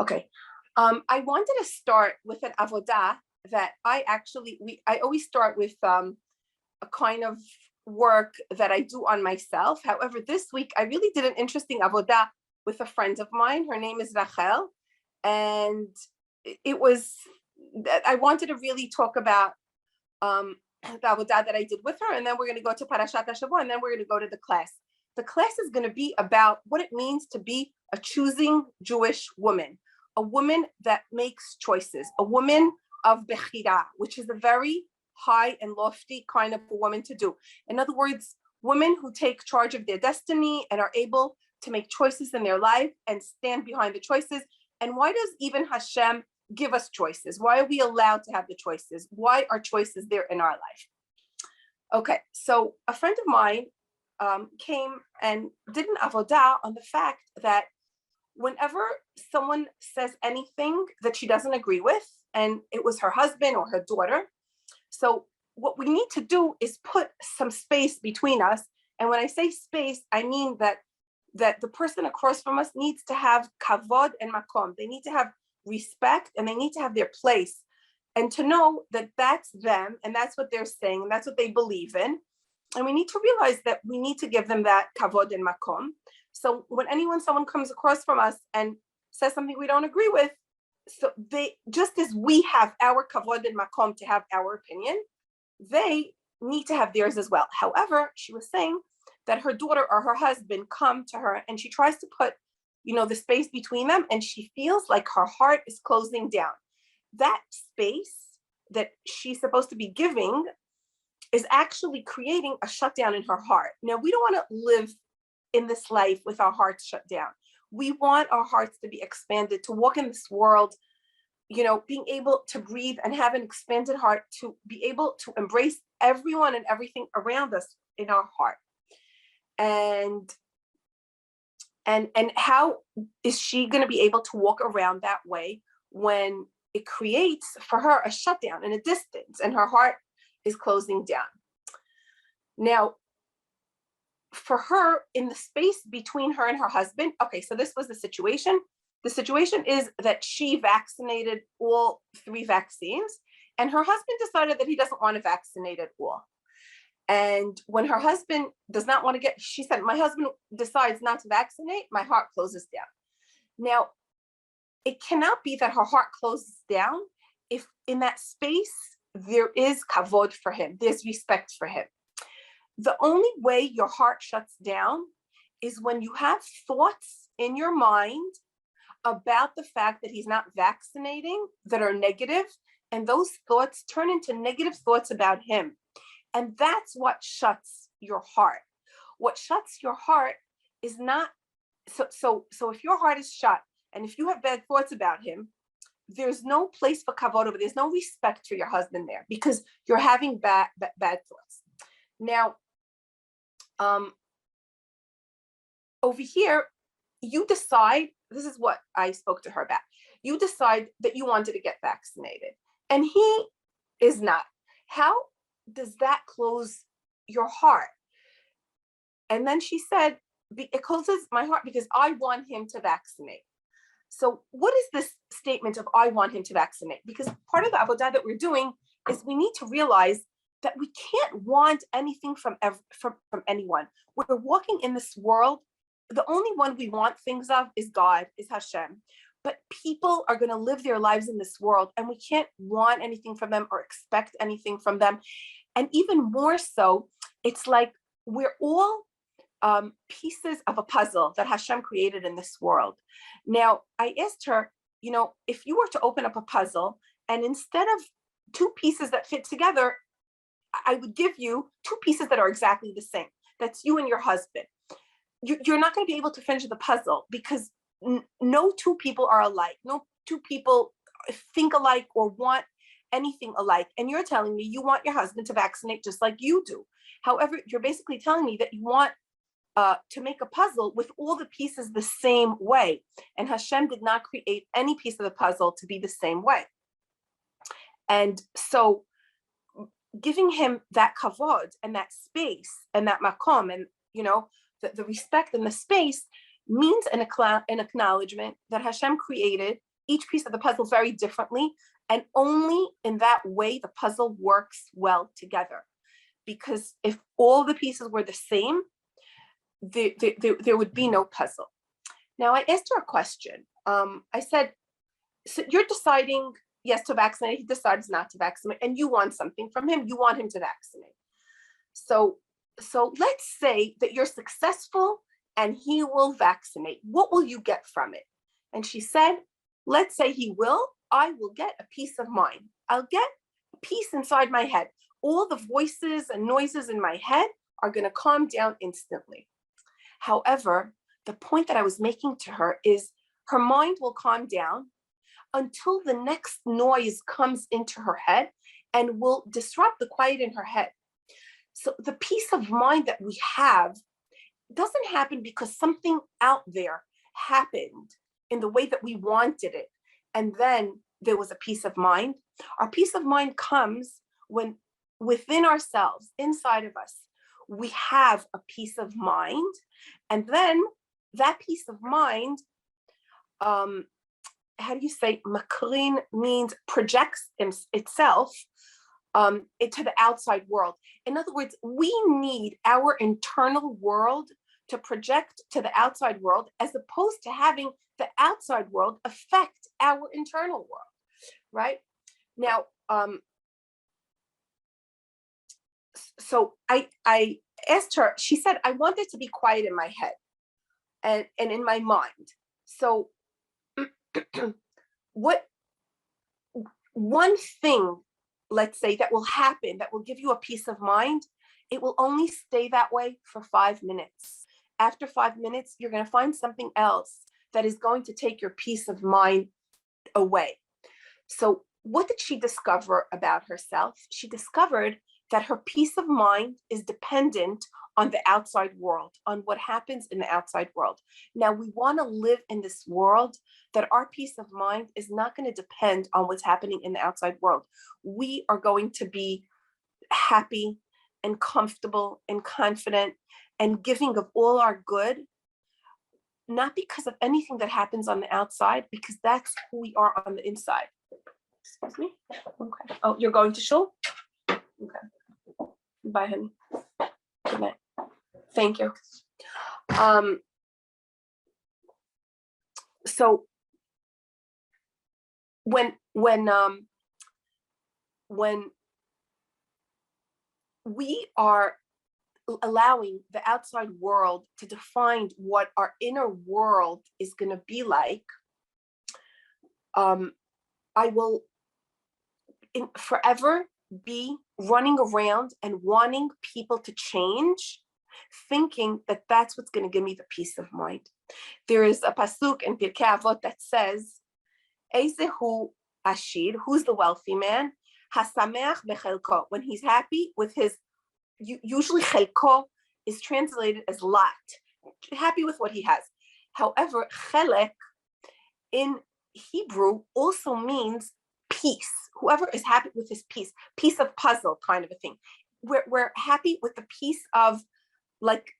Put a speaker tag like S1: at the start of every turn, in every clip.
S1: Okay. I wanted to start with an avodah that I always start with a kind of work that I do on myself. However, this week I really did an interesting avodah with a friend of mine. Her name is Rachel, and it was I wanted to really talk about the avodah that I did with her, and then we're going to go to Parashat HaShavua, and then we're going to go to the class. The class is going to be about what it means to be a choosing Jewish woman, a woman that makes choices, a woman of bechira, which is a very high and lofty kind of a woman to do. In other words, women who take charge of their destiny and are able to make choices in their life and stand behind the choices. And why does even Hashem give us choices? Why are we allowed to have the choices? Why are choices there in our life? Okay, so a friend of mine came and did an avodah on the fact that whenever someone says anything that she doesn't agree with, and it was her husband or her daughter, so what we need to do is put some space between us. And when I say space, I mean that the person across from us needs to have kavod and makom. They need to have respect and they need to have their place, and to know that that's them and that's what they're saying and that's what they believe in. And we need to realize that we need to give them that kavod and makom. So when someone comes across from us and says something we don't agree with, so they, just as we have our kavod and makom to have our opinion, they need to have theirs as well. However, she was saying that her daughter or her husband come to her and she tries to put, the space between them, and she feels like her heart is closing down. That space that she's supposed to be giving is actually creating a shutdown in her heart. Now, we don't want to live in this life with our hearts shut down. We want our hearts to be expanded, to walk in this world, being able to breathe and have an expanded heart, to be able to embrace everyone and everything around us in our heart. And how is she going to be able to walk around that way when it creates for her a shutdown and a distance and her heart is closing down? Now, for her, in the space between her and her husband, okay, so this was the situation. The situation is that she vaccinated all 3 vaccines, and her husband decided that he doesn't want to vaccinate at all. And when her husband does not want to she said, my husband decides not to vaccinate, my heart closes down. Now, it cannot be that her heart closes down if in that space there is kavod for him, there's respect for him. The only way your heart shuts down is when you have thoughts in your mind about the fact that he's not vaccinating that are negative, and those thoughts turn into negative thoughts about him. And that's what shuts your heart. What shuts your heart is not, so if your heart is shut and if you have bad thoughts about him, there's no place for kavod over. There's no respect for your husband there because you're having bad thoughts. Now, over here, you decide, this is what I spoke to her about. You decide that you wanted to get vaccinated and he is not. How does that close your heart? And then she said, it closes my heart because I want him to vaccinate. So what is this statement of I want him to vaccinate? Because part of the avodah that we're doing is we need to realize that we can't want anything from anyone. We're walking in this world. The only one we want things of is God, is Hashem. But people are going to live their lives in this world, and we can't want anything from them or expect anything from them. And even more so, it's like we're all pieces of a puzzle that Hashem created in this world. Now, I asked her, if you were to open up a puzzle and instead of 2 pieces that fit together, I would give you 2 pieces that are exactly the same. That's you and your husband. You're not going to be able to finish the puzzle because no 2 people are alike. No 2 people think alike or want anything alike. And you're telling me you want your husband to vaccinate just like you do. However, you're basically telling me that you want to make a puzzle with all the pieces the same way. And Hashem did not create any piece of the puzzle to be the same way. And so giving him that kavod and that space and that makom and, the respect and the space means an acknowledgement that Hashem created each piece of the puzzle very differently. And only in that way, the puzzle works well together. Because if all the pieces were the same, there would be no puzzle. Now, I asked her a question. I said, so you're deciding yes to vaccinate, he decides not to vaccinate, and you want something from him, you want him to vaccinate. So let's say that you're successful and he will vaccinate. What will you get from it? And she said, let's say he will, I will get a peace of mind. I'll get peace inside my head. All the voices and noises in my head are going to calm down instantly. However, the point that I was making to her is her mind will calm down until the next noise comes into her head and will disrupt the quiet in her head. So the peace of mind that we have doesn't happen because something out there happened in the way that we wanted it. And then there was a peace of mind. Our peace of mind comes when within ourselves, inside of us, we have a peace of mind. And then that peace of mind, how do you say, makrin means projects itself into the outside world. In other words, we need our internal world to project to the outside world, as opposed to having the outside world affect our internal world, right? Now, so I asked her, she said, I want it to be quiet in my head and in my mind. So what one thing, let's say, that will happen, that will give you a peace of mind, it will only stay that way for 5 minutes. After 5 minutes, you're going to find something else that is going to take your peace of mind away. So what did she discover about herself? She discovered that her peace of mind is dependent on the outside world, on what happens in the outside world. Now, we want to live in this world that our peace of mind is not going to depend on what's happening in the outside world. We are going to be happy and comfortable and confident and giving of all our good, not because of anything that happens on the outside, because that's who we are on the inside. Excuse me? Okay. Oh, you're going to shul? Okay. Bye, honey. Good night. Thank you. So when we are allowing the outside world to define what our inner world is going to be like, I will forever be running around and wanting people to change, thinking that that's what's going to give me the peace of mind. There is a pasuk in Pirkei Avot that says, Eizehu Ashir, who's the wealthy man? Hasameach bechelko, when he's happy with his, usually chelko is translated as lot, happy with what he has. However, chelek in Hebrew also means peace. Whoever is happy with his piece of puzzle kind of a thing. We're happy with the piece of like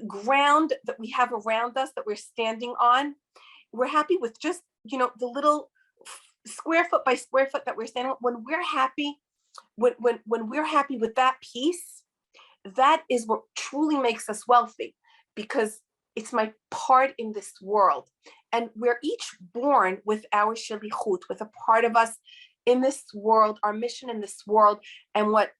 S1: ground that we have around us that we're standing on. We're happy with just, the little square foot by square foot that we're standing on. When we're happy, when we're happy with that piece, that is what truly makes us wealthy, because it's my part in this world. And we're each born with our shalichut, with a part of us in this world, our mission in this world. And what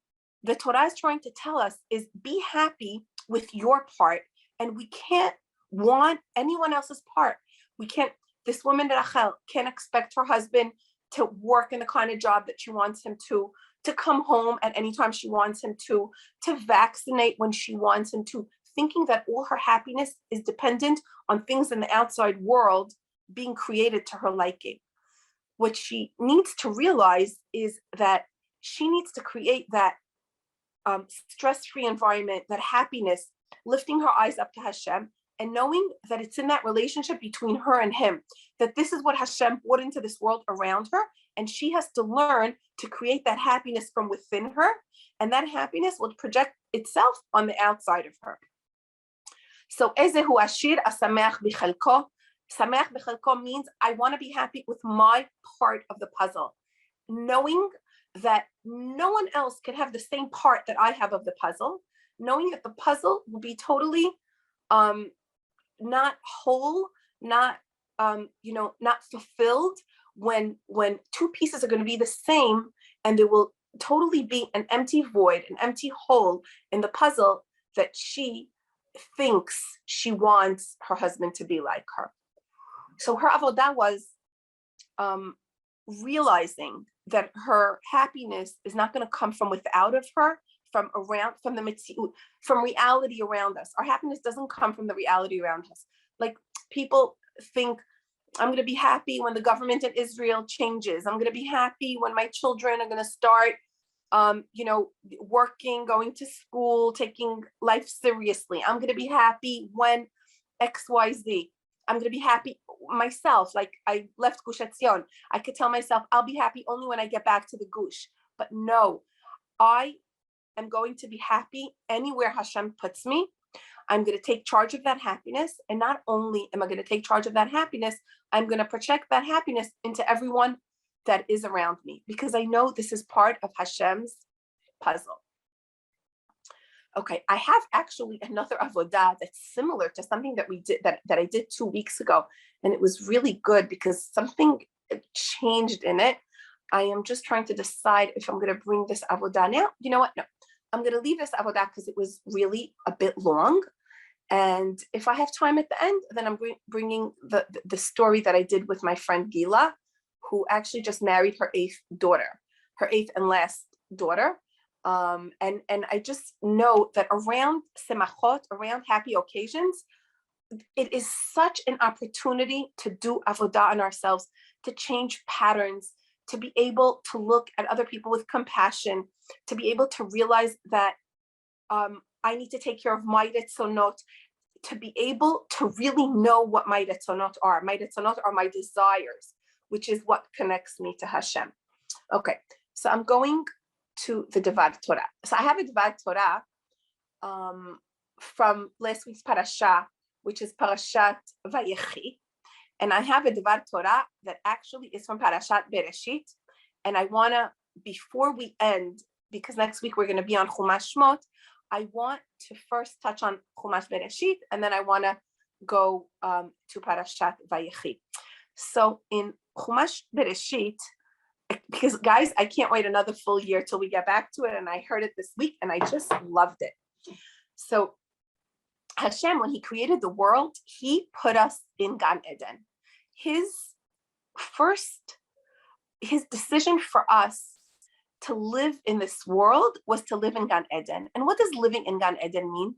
S1: the Torah is trying to tell us is be happy with your part. And we can't want anyone else's part. We can't, this woman, Rachel, can't expect her husband to work in the kind of job that she wants him to come home at any time she wants him to vaccinate when she wants him to, thinking that all her happiness is dependent on things in the outside world being created to her liking. What she needs to realize is that she needs to create that stress-free environment, that happiness, lifting her eyes up to Hashem and knowing that it's in that relationship between her and him, that this is what Hashem brought into this world around her, and she has to learn to create that happiness from within her, and that happiness will project itself on the outside of her. So, Ezehu Ashir Asameach Bichelko, Sameach b'chelko means I want to be happy with my part of the puzzle, knowing that no one else can have the same part that I have of the puzzle, knowing that the puzzle will be totally not whole, not not fulfilled when two pieces are going to be the same, and there will totally be an empty void, an empty hole in the puzzle that she thinks she wants her husband to be like her. So her avodah was realizing that her happiness is not going to come from without of her, from the mitziut, from reality around us. Our happiness doesn't come from the reality around us. Like, people think, I'm going to be happy when the government in Israel changes. I'm going to be happy when my children are going to start, working, going to school, taking life seriously. I'm going to be happy when X, Y, Z. I'm going to be happy myself. Like, I left Gush Etzion. I could tell myself, I'll be happy only when I get back to the Gush. But no, I am going to be happy anywhere Hashem puts me. I'm going to take charge of that happiness. And not only am I going to take charge of that happiness, I'm going to project that happiness into everyone that is around me, because I know this is part of Hashem's puzzle. Okay, I have actually another avodah that's similar to something that we did that I did 2 weeks ago, and it was really good because something changed in it. I am just trying to decide if I'm going to bring this avodah now. You know what? No, I'm going to leave this avodah because it was really a bit long. And if I have time at the end, then I'm bringing the story that I did with my friend Gila, who actually just married her eighth and last daughter. And I just know that around semachot, around happy occasions, it is such an opportunity to do avodah on ourselves, to change patterns, to be able to look at other people with compassion, to be able to realize that I need to take care of my retzonot, to be able to really know what my retzonot are. My retzonot are my desires, which is what connects me to Hashem. Okay, so I'm going to the Devar Torah. So I have a Devar Torah from last week's parasha, which is Parashat Vayechi. And I have a Devar Torah that actually is from Parashat Bereshit. And I want to, before we end, because next week we're going to be on Chumash Shmot, I want to first touch on Chumash Bereshit, and then I want to go to Parashat Vayechi. So in Chumash Bereshit, because guys, I can't wait another full year till we get back to it. And I heard it this week and I just loved it. So Hashem, when he created the world, he put us in Gan Eden. His decision for us to live in this world was to live in Gan Eden. And what does living in Gan Eden mean?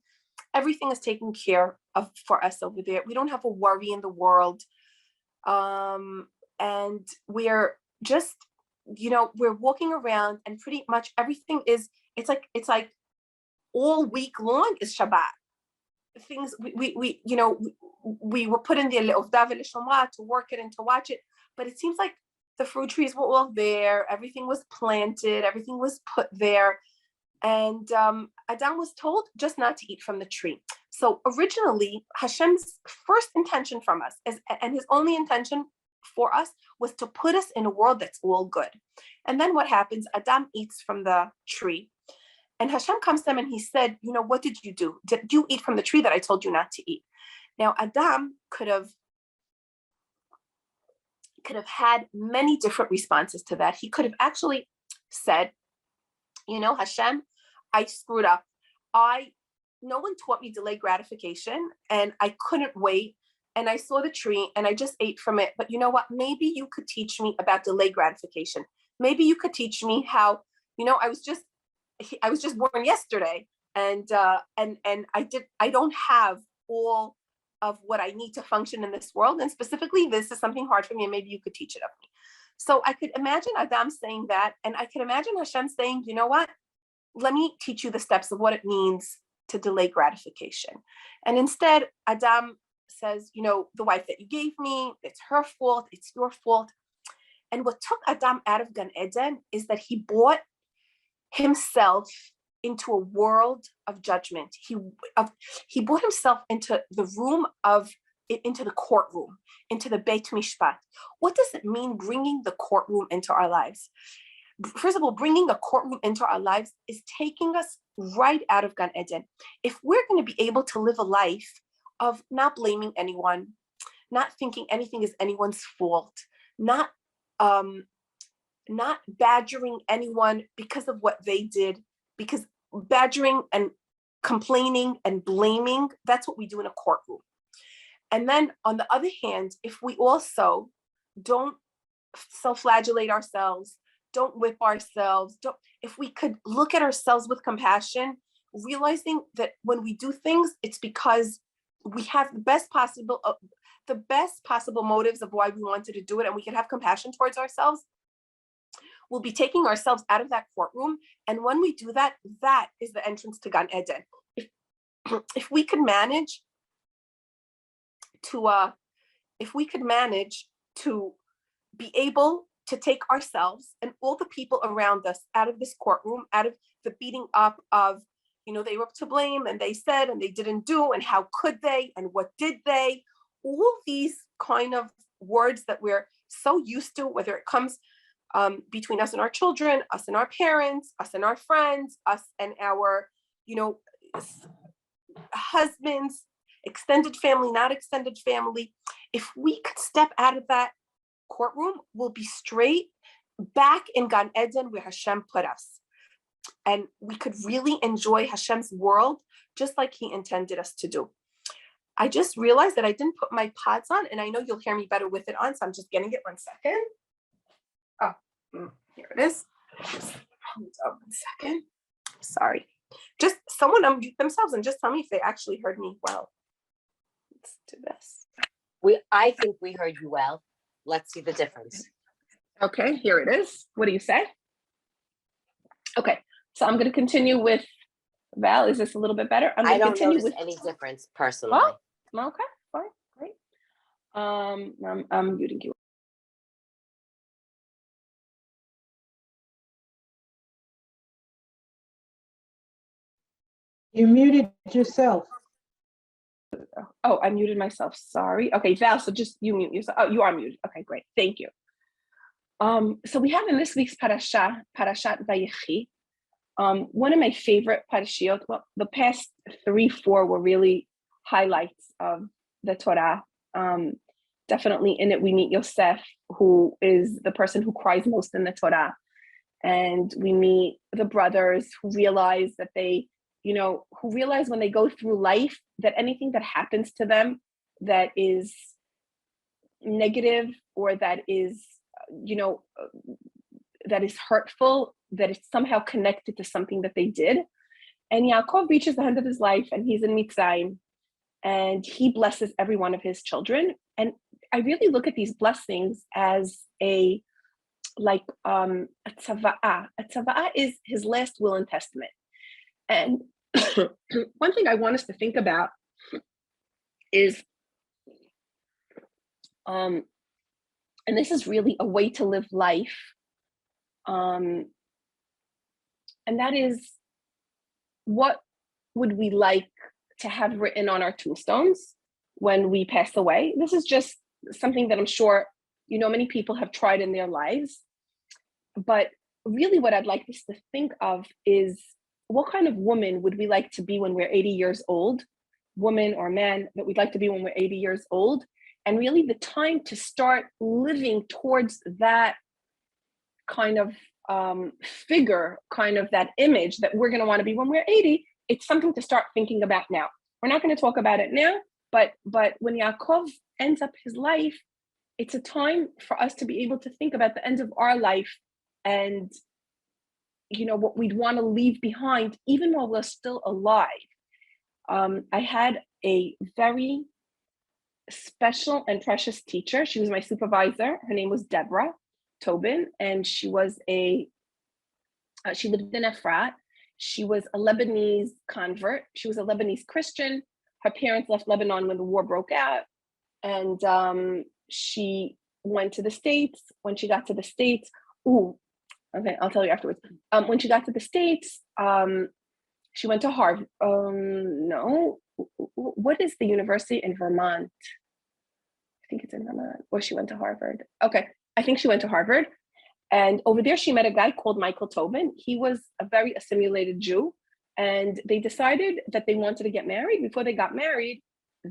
S1: Everything is taken care of for us over there. We don't have a worry in the world. And we're just, we're walking around and pretty much everything is, it's like all week long is Shabbat. Things we were put in the Le'ovda v'Leshomra to work it and to watch it, but it seems like the fruit trees were all there, everything was planted, everything was put there, and Adam was told just not to eat from the tree. So originally, Hashem's first intention from us and his only intention for us was to put us in a world that's all good. And then what happens? Adam eats from the tree. And Hashem comes to him and he said, what did you do? Did you eat from the tree that I told you not to eat? Now, Adam could have had many different responses to that. He could have actually said, Hashem, I screwed up. No one taught me delayed gratification and I couldn't wait. And I saw the tree and I just ate from it. But you know what? Maybe you could teach me about delayed gratification. Maybe you could teach me how, I was just born yesterday, and I don't have all of what I need to function in this world. And specifically, this is something hard for me, and maybe you could teach it of me. So I could imagine Adam saying that, and I could imagine Hashem saying, you know what? Let me teach you the steps of what it means to delay gratification. And instead, Adam says, the wife that you gave me, it's her fault, it's your fault. And what took Adam out of Gan Eden is that he brought himself into a world of judgment. He brought himself into the room of it into the courtroom, into the Beit Mishpat. What does it mean bringing the courtroom into our lives? First of all, bringing the courtroom into our lives is taking us right out of Gan Eden. If we're going to be able to live a life of not blaming anyone, not thinking anything is anyone's fault, not badgering anyone because of what they did, because badgering and complaining and blaming, that's what we do in a courtroom. And then on the other hand, if we also don't self-flagellate ourselves, don't whip ourselves, if we could look at ourselves with compassion, realizing that when we do things, it's because we have the best possible motives of why we wanted to do it, and we can have compassion towards ourselves, we'll be taking ourselves out of that courtroom. And when we do that, that is the entrance to Gan Eden. If we could manage to be able to take ourselves and all the people around us out of this courtroom, out of the beating up of, they were to blame and they said and they didn't do, and how could they, and what did they, all these kind of words that we're so used to, whether it comes between us and our children, us and our parents, us and our friends, us and our, husbands, extended family, not extended family. If we could step out of that courtroom, we'll be straight back in Gan Eden where Hashem put us. And we could really enjoy Hashem's world just like he intended us to do. I just realized that I didn't put my pods on, and I know you'll hear me better with it on, so I'm just getting it 1 second. Oh, here it is. Hold on 1 second. Sorry. Just someone unmute themselves and just tell me if they actually heard me well. Let's do this.
S2: I think we heard you well. Let's see the difference.
S1: Okay, here it is. What do you say? Okay, so I'm going to continue with Val. Is this a little bit better?
S2: I don't notice any difference personally.
S1: Oh, okay, fine, great. I'm muting you.
S3: You muted yourself.
S1: Oh, I muted myself. Sorry. Okay, Val, so just you mute yourself. Oh, you are muted. Okay, great. Thank you. So we have in this week's Parashat Vayechi, one of my favorite parashiot. Well, the past 3-4 were really highlights of the Torah. Definitely in it, we meet Yosef, who is the person who cries most in the Torah. And we meet the brothers who realize that who realize when they go through life that anything that happens to them that is negative or that is, that is hurtful, that is somehow connected to something that they did. And Yaakov reaches the end of his life and he's in Mitzrayim and he blesses every one of his children. And I really look at these blessings as a tzava'ah. A tzava'ah is his last will and testament. And one thing I want us to think about is, and this is really a way to live life, and that is, what would we like to have written on our tombstones when we pass away? This is just something that I'm sure, many people have tried in their lives. But really what I'd like us to think of is, what kind of woman would we like to be when we're 80 years old? Woman or man that we'd like to be when we're 80 years old. And really the time to start living towards that kind of figure, kind of that image that we're going to want to be when we're 80, it's something to start thinking about now. We're not going to talk about it now, but when Yaakov ends up his life, it's a time for us to be able to think about the end of our life and what we'd want to leave behind, even while we're still alive. I had a very special and precious teacher. She was my supervisor. Her name was Deborah Tobin, and she was she lived in Efrat. She was a Lebanese convert. She was a Lebanese Christian. Her parents left Lebanon when the war broke out, and she went to the States. When she got to the States, okay, I'll tell you afterwards. When she got to the States, she went to Harvard. No, what is the university in Vermont? think it's in Ramat, or she went to Harvard. Okay, I think she went to Harvard. And over there, she met a guy called Michael Tobin. He was a very assimilated Jew. And they decided that they wanted to get married. Before they got married,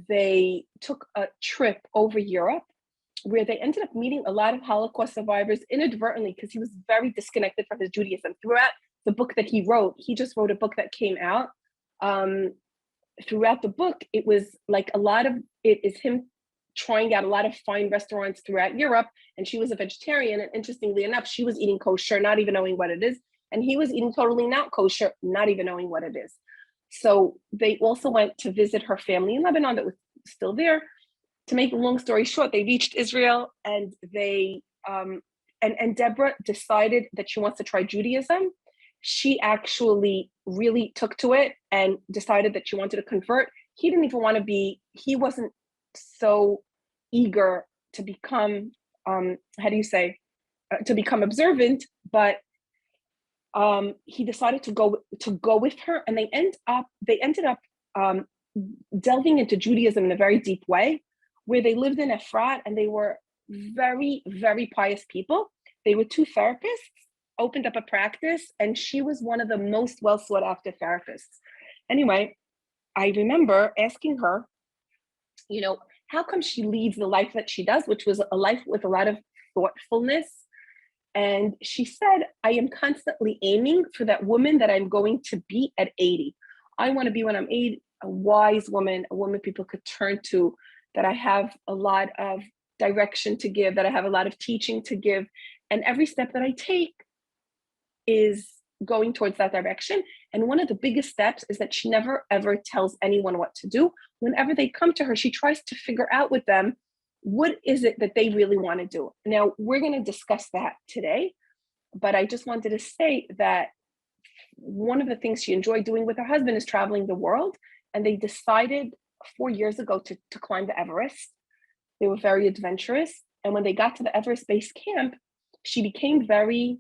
S1: they took a trip over Europe where they ended up meeting a lot of Holocaust survivors inadvertently because he was very disconnected from his Judaism. Throughout the book that he wrote, he just wrote a book that came out. Throughout the book, it was like a lot of it is him trying out a lot of fine restaurants throughout Europe. And she was a vegetarian. And interestingly enough, she was eating kosher, not even knowing what it is. And he was eating totally not kosher, not even knowing what it is. So they also went to visit her family in Lebanon that was still there. To make a long story short, they reached Israel and they and Deborah decided that she wants to try Judaism. She actually really took to it and decided that she wanted to convert. He didn't even want to be, he wasn't so eager to become, to become observant, but he decided to go with her, and they ended up delving into Judaism in a very deep way, where they lived in Efrat, and they were very, very pious people. They were two therapists, opened up a practice, and she was one of the most well sought after therapists. Anyway, I remember asking her, how come she leads the life that she does, which was a life with a lot of thoughtfulness. And she said, I am constantly aiming for that woman that I'm going to be at 80. I want to be when I'm 80, a wise woman, a woman people could turn to, that I have a lot of direction to give, that I have a lot of teaching to give. And every step that I take is going towards that direction. And one of the biggest steps is that she never, ever tells anyone what to do. Whenever they come to her, she tries to figure out with them, what is it that they really want to do? Now, we're going to discuss that today, but I just wanted to say that one of the things she enjoyed doing with her husband is traveling the world. And they decided 4 years ago to climb the Everest. They were very adventurous. And when they got to the Everest base camp, she became very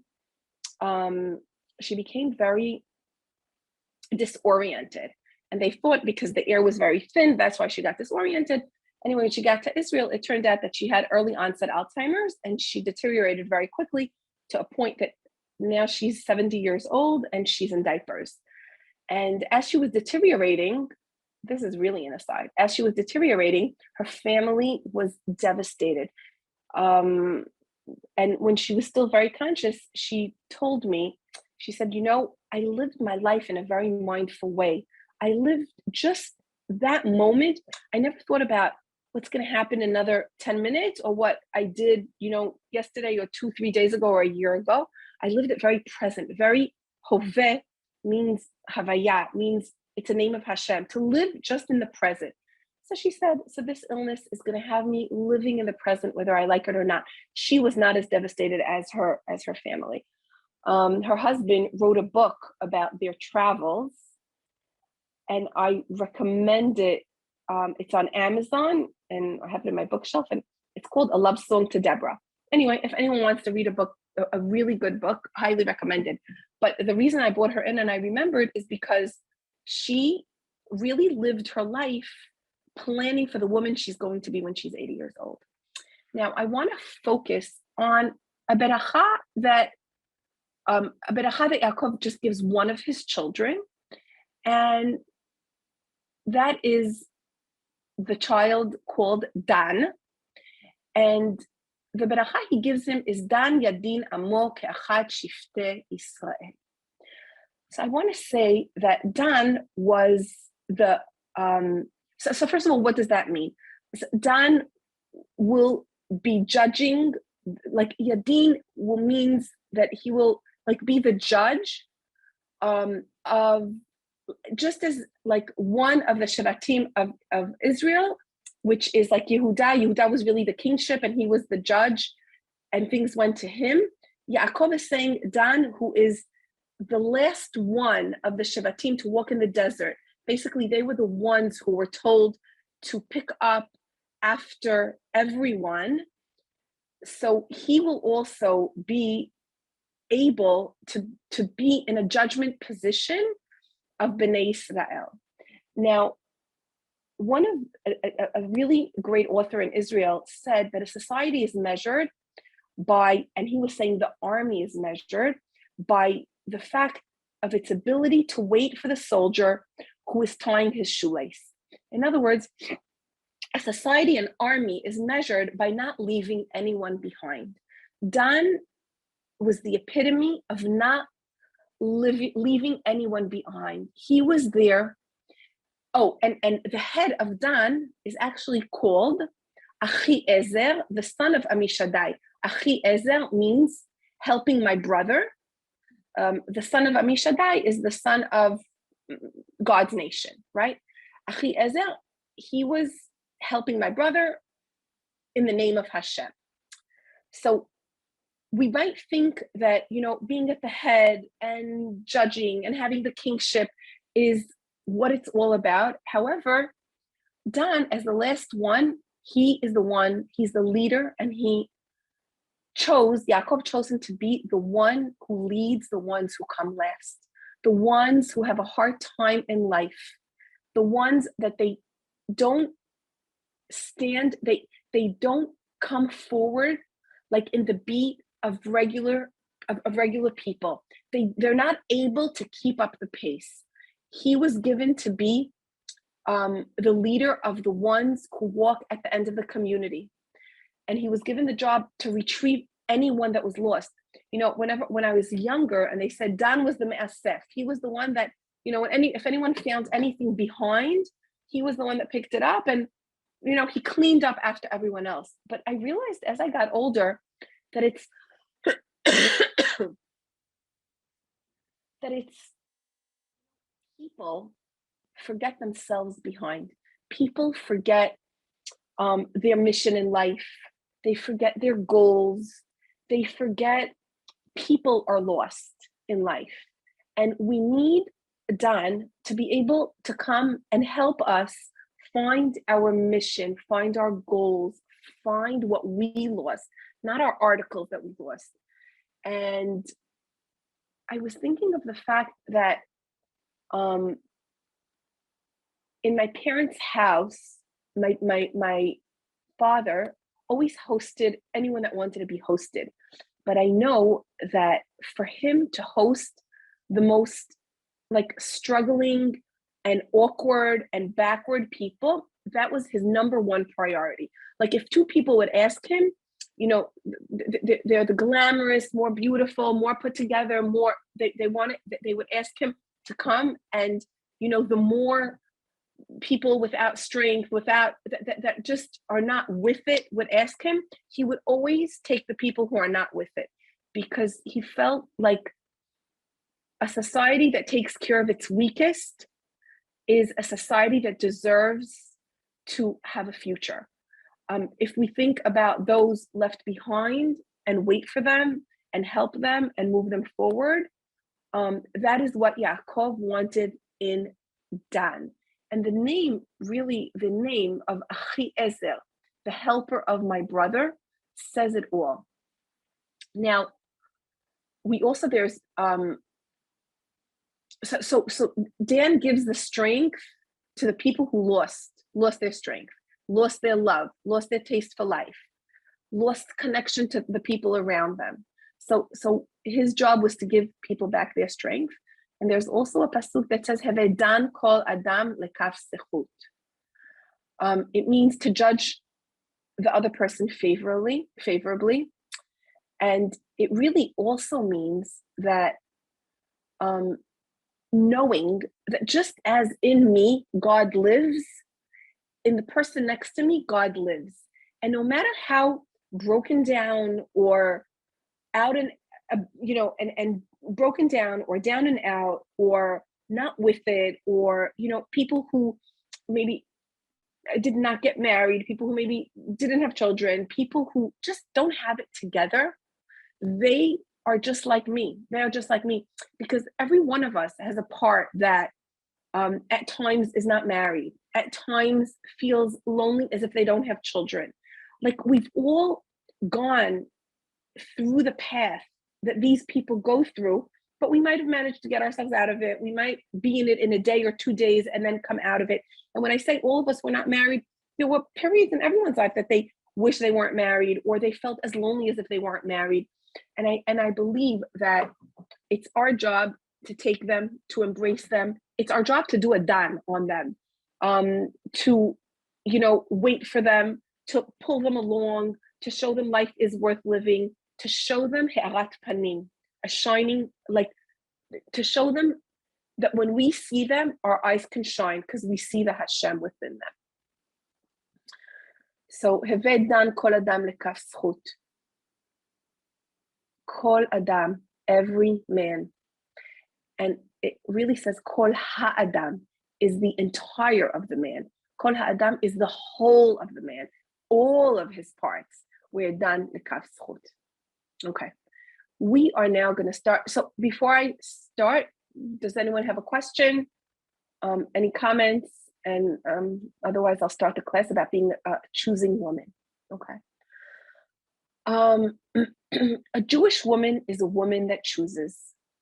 S1: disoriented. And they thought because the air was very thin, that's why she got disoriented. Anyway, when she got to Israel, it turned out that she had early onset Alzheimer's, and she deteriorated very quickly to a point that now she's 70 years old and she's in diapers. And as she was deteriorating, this is really an aside, as she was deteriorating, her family was devastated. And when she was still very conscious, she told me, she said, I lived my life in a very mindful way. I lived just that moment. I never thought about what's going to happen in another 10 minutes or what I did, yesterday or 2-3 days ago or a year ago. I lived it very present. Very hoveh means havaya, means it's a name of Hashem, to live just in the present. So she said, so this illness is going to have me living in the present, whether I like it or not. She was not as devastated as her family. Her husband wrote a book about their travels, and I recommend it. It's on Amazon, and I have it in my bookshelf, and it's called A Love Song to Deborah. Anyway, if anyone wants to read a book, a really good book, highly recommended. But the reason I brought her in and I remembered is because she really lived her life planning for the woman she's going to be when she's 80 years old. Now, I want to focus on a beracha that Yaakov just gives one of his children, and that is the child called Dan. And the beracha he gives him is Dan Yadin Amo Ke'achad Shiftei Israel. So I want to say that Dan was the so first of all, what does that mean? So Dan will be judging, like Yadin will means that he will like be the judge of, just as like one of the Shevatim of Israel, which is like Yehuda. Yehuda was really the kingship and he was the judge and things went to him. Yaakov is saying Dan, who is the last one of the Shevatim to walk in the desert. Basically, they were the ones who were told to pick up after everyone. So he will also be able to be in a judgment position of Bnei Israel. Now, one of a really great author in Israel said that a society is measured by, and he was saying the army is measured by the fact of its ability to wait for the soldier who is tying his shoelace. In other words, a society, an army, is measured by not leaving anyone behind. Dan was the epitome of not leaving anyone behind. He was there. Oh, and the head of Dan is actually called Achiezer, the son of Amishadai. Achiezer means helping my brother. The son of Amishadai is the son of God's nation, right? Achiezer, he was helping my brother in the name of Hashem. So we might think that, being at the head and judging and having the kingship is what it's all about. However, Dan, as the last one, he's the leader, and Yaakov chose him to be the one who leads the ones who come last, the ones who have a hard time in life, the ones that they don't stand, they don't come forward like in the beat of regular people. They're not able to keep up the pace. He was given to be the leader of the ones who walk at the end of the community. And he was given the job to retrieve anyone that was lost. When I was younger and they said Dan was the Me'asef, he was the one that, if anyone found anything behind, he was the one that picked it up, and, he cleaned up after everyone else. But I realized as I got older that it's people forget themselves behind. People forget their mission in life. They forget their goals. They forget people are lost in life. And we need Dan to be able to come and help us find our mission, find our goals, find what we lost, not our articles that we lost. And I was thinking of the fact that in my parents' house, my father always hosted anyone that wanted to be hosted. But I know that for him to host the most struggling and awkward and backward people, that was his number one priority. If two people would ask him, they're the glamorous, more beautiful, more put together, more, they would ask him to come. And, the more people without strength, that just are not with it would ask him, he would always take the people who are not with it, because he felt like a society that takes care of its weakest is a society that deserves to have a future. If we think about those left behind and wait for them and help them and move them forward, that is what Yaakov wanted in Dan. And the name of Achiezer, the helper of my brother, says it all. Now, we also, there's, so Dan gives the strength to the people who lost their strength, lost their love, lost their taste for life, lost connection to the people around them. So his job was to give people back their strength. And there's also a pasuk that says, "Hevedan kol adam lekaf sechut." It means to judge the other person favorably, and it really also means that knowing that just as in me God lives, in the person next to me God lives, and no matter how broken down or out and and broken down or down and out or not with it, or people who maybe did not get married, people who maybe didn't have children, people who just don't have it together, they are just like me. They're just like me, because every one of us has a part that at times is not married, at times feels lonely as if they don't have children. We've all gone through the path that these people go through, but we might have managed to get ourselves out of it. We might be in it in a day or 2 days and then come out of it. And when I say all of us were not married, there were periods in everyone's life that they wish they weren't married, or they felt as lonely as if they weren't married. And I believe that it's our job to take them, to embrace them. It's our job to do a dan on them, to, wait for them, to pull them along, to show them life is worth living, to show them he'arat panim, a shining, like, to show them that when we see them, our eyes can shine because we see the Hashem within them. So, heved dan kol adam lekaf zchut. Kol adam, every man. And it really says kol ha'adam is the entire of the man. Kol ha'adam is the whole of the man, all of his parts. We're dan lekaf zchut. Okay. We are now going to start. So before I start, does anyone have a question? Any comments? And otherwise, I'll start the class about being a choosing woman. Okay. A Jewish woman is a woman that chooses.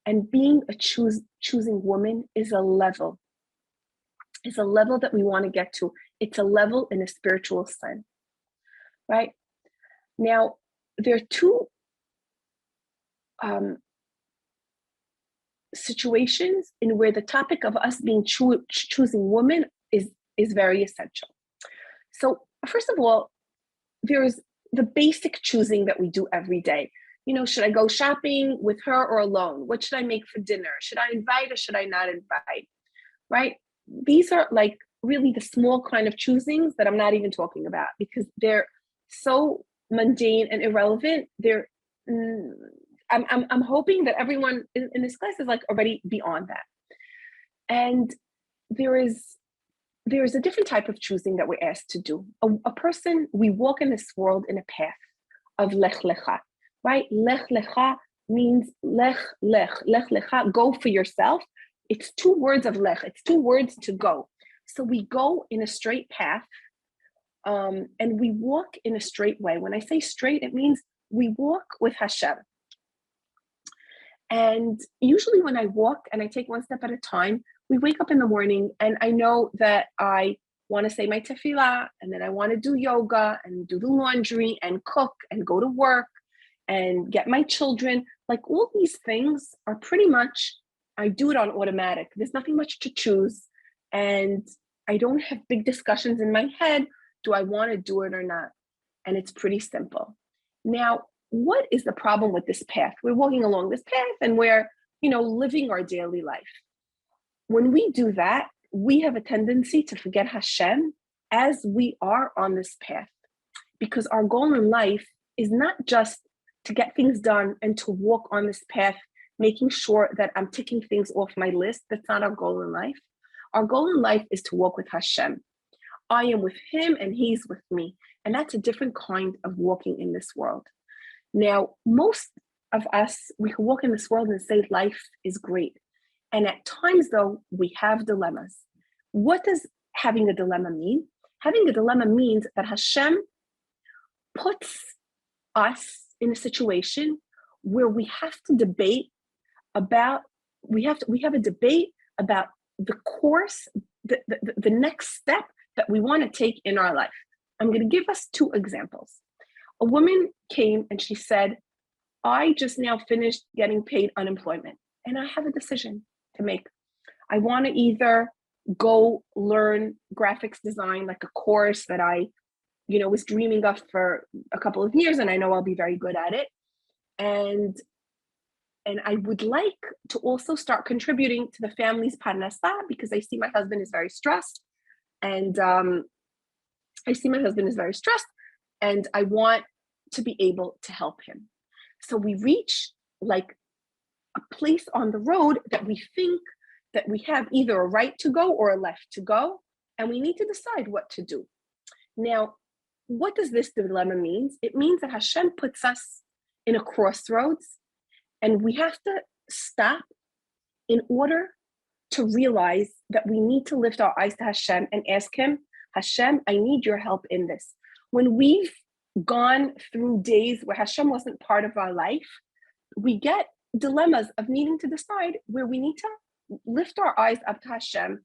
S1: And being a choosing woman is a level. It's a level that we want to get to. It's a level in a spiritual sense. Right? Now, there are two situations in where the topic of us being choosing women is very essential. So first of all, there is the basic choosing that we do every day. Should I go shopping with her or alone? What should I make for dinner? Should I invite or should I not invite? Right? These are like really the small kind of choosings that I'm not even talking about because they're so mundane and irrelevant. I'm hoping that everyone in this class is like already beyond that. And there is a different type of choosing that we're asked to do. A person, we walk in this world in a path of lech lecha, right? Lech lecha means lech lecha, go for yourself. It's two words of lech, it's two words to go. So we go in a straight path and we walk in a straight way. When I say straight, it means we walk with Hashem. And usually when I walk and I take one step at a time, we wake up in the morning and I know that I want to say my tefillah and then I want to do yoga and do the laundry and cook and go to work and get my children. Like all these things are pretty much, I do it on automatic. There's nothing much to choose. And I don't have big discussions in my head. Do I want to do it or not? And it's pretty simple. Now, what is the problem with this path? We're walking along this path and we're, living our daily life. When we do that, we have a tendency to forget Hashem as we are on this path. Because our goal in life is not just to get things done and to walk on this path, making sure that I'm ticking things off my list. That's not our goal in life. Our goal in life is to walk with Hashem. I am with him and he's with me. And that's a different kind of walking in this world. Now, most of us, we can walk in this world and say life is great. And at times, though, we have dilemmas. What does having a dilemma mean? Having a dilemma means that Hashem puts us in a situation where we have to debate about, we have a debate about the course, the next step that we want to take in our life. I'm going to give us two examples. A woman came and she said, I just now finished getting paid unemployment and I have a decision to make. I want to either go learn graphics design, like a course that I, was dreaming of for a couple of years and I know I'll be very good at it. And I would like to also start contributing to the family's parnasah because I see my husband is very stressed and and I want to be able to help him. So we reach like a place on the road that we think that we have either a right to go or a left to go, and we need to decide what to do. Now, what does this dilemma mean? It means that Hashem puts us in a crossroads, and we have to stop in order to realize that we need to lift our eyes to Hashem and ask him, Hashem, I need your help in this. When we've gone through days where Hashem wasn't part of our life, we get dilemmas of needing to decide where we need to lift our eyes up to Hashem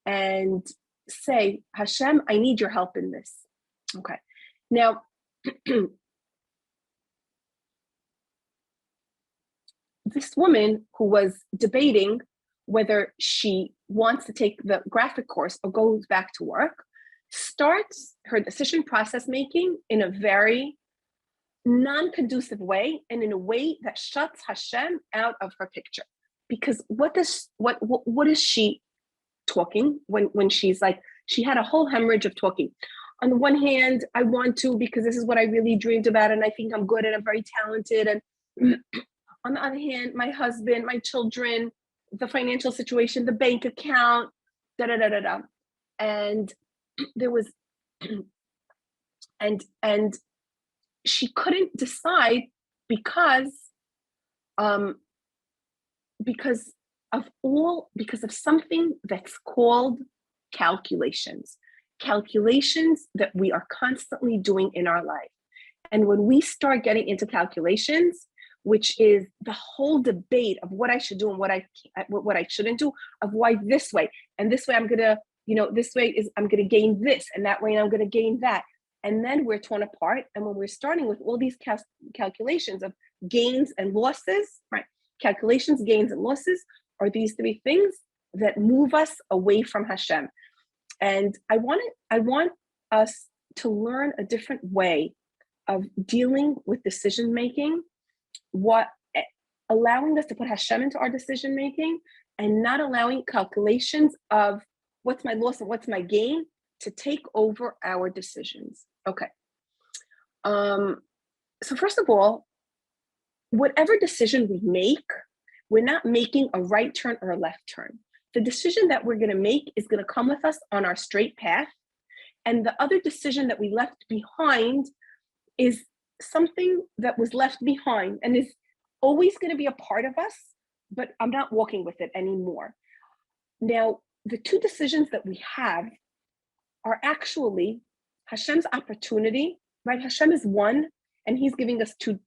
S1: and say, Hashem, I need your help in this. Okay. Now, this woman who was debating whether she wants to take the graphic course or goes back to work starts her decision process making in a very non-conducive way and in a way that shuts Hashem out of her picture. Because what is she talking when she's like, she had a whole hemorrhage of talking. On the one hand, I want to because this is what I really dreamed about and I think I'm good and I'm very talented. And on the other hand, my husband, my children, the financial situation, the bank account, da da da da da. And there was, and she couldn't decide because of something that's called calculations that we are constantly doing in our life. And when we start getting into calculations, which is the whole debate of what I should do and what I shouldn't do, of why this way and this way I'm gonna, this way is I'm gonna gain this and that way I'm gonna gain that. And then we're torn apart. And when we're starting with all these calculations of gains and losses, right? Calculations, gains, and losses are these three things that move us away from Hashem. And I want us to learn a different way of dealing with decision making, allowing us to put Hashem into our decision making and not allowing calculations of what's my loss and what's my gain to take over our decisions. Okay. So first of all, whatever decision we make, we're not making a right turn or a left turn. The decision that we're going to make is going to come with us on our straight path. And the other decision that we left behind is something that was left behind and is always going to be a part of us, but I'm not walking with it anymore. Now, the two decisions that we have are actually Hashem's opportunity, right? Hashem is one, and he's giving us two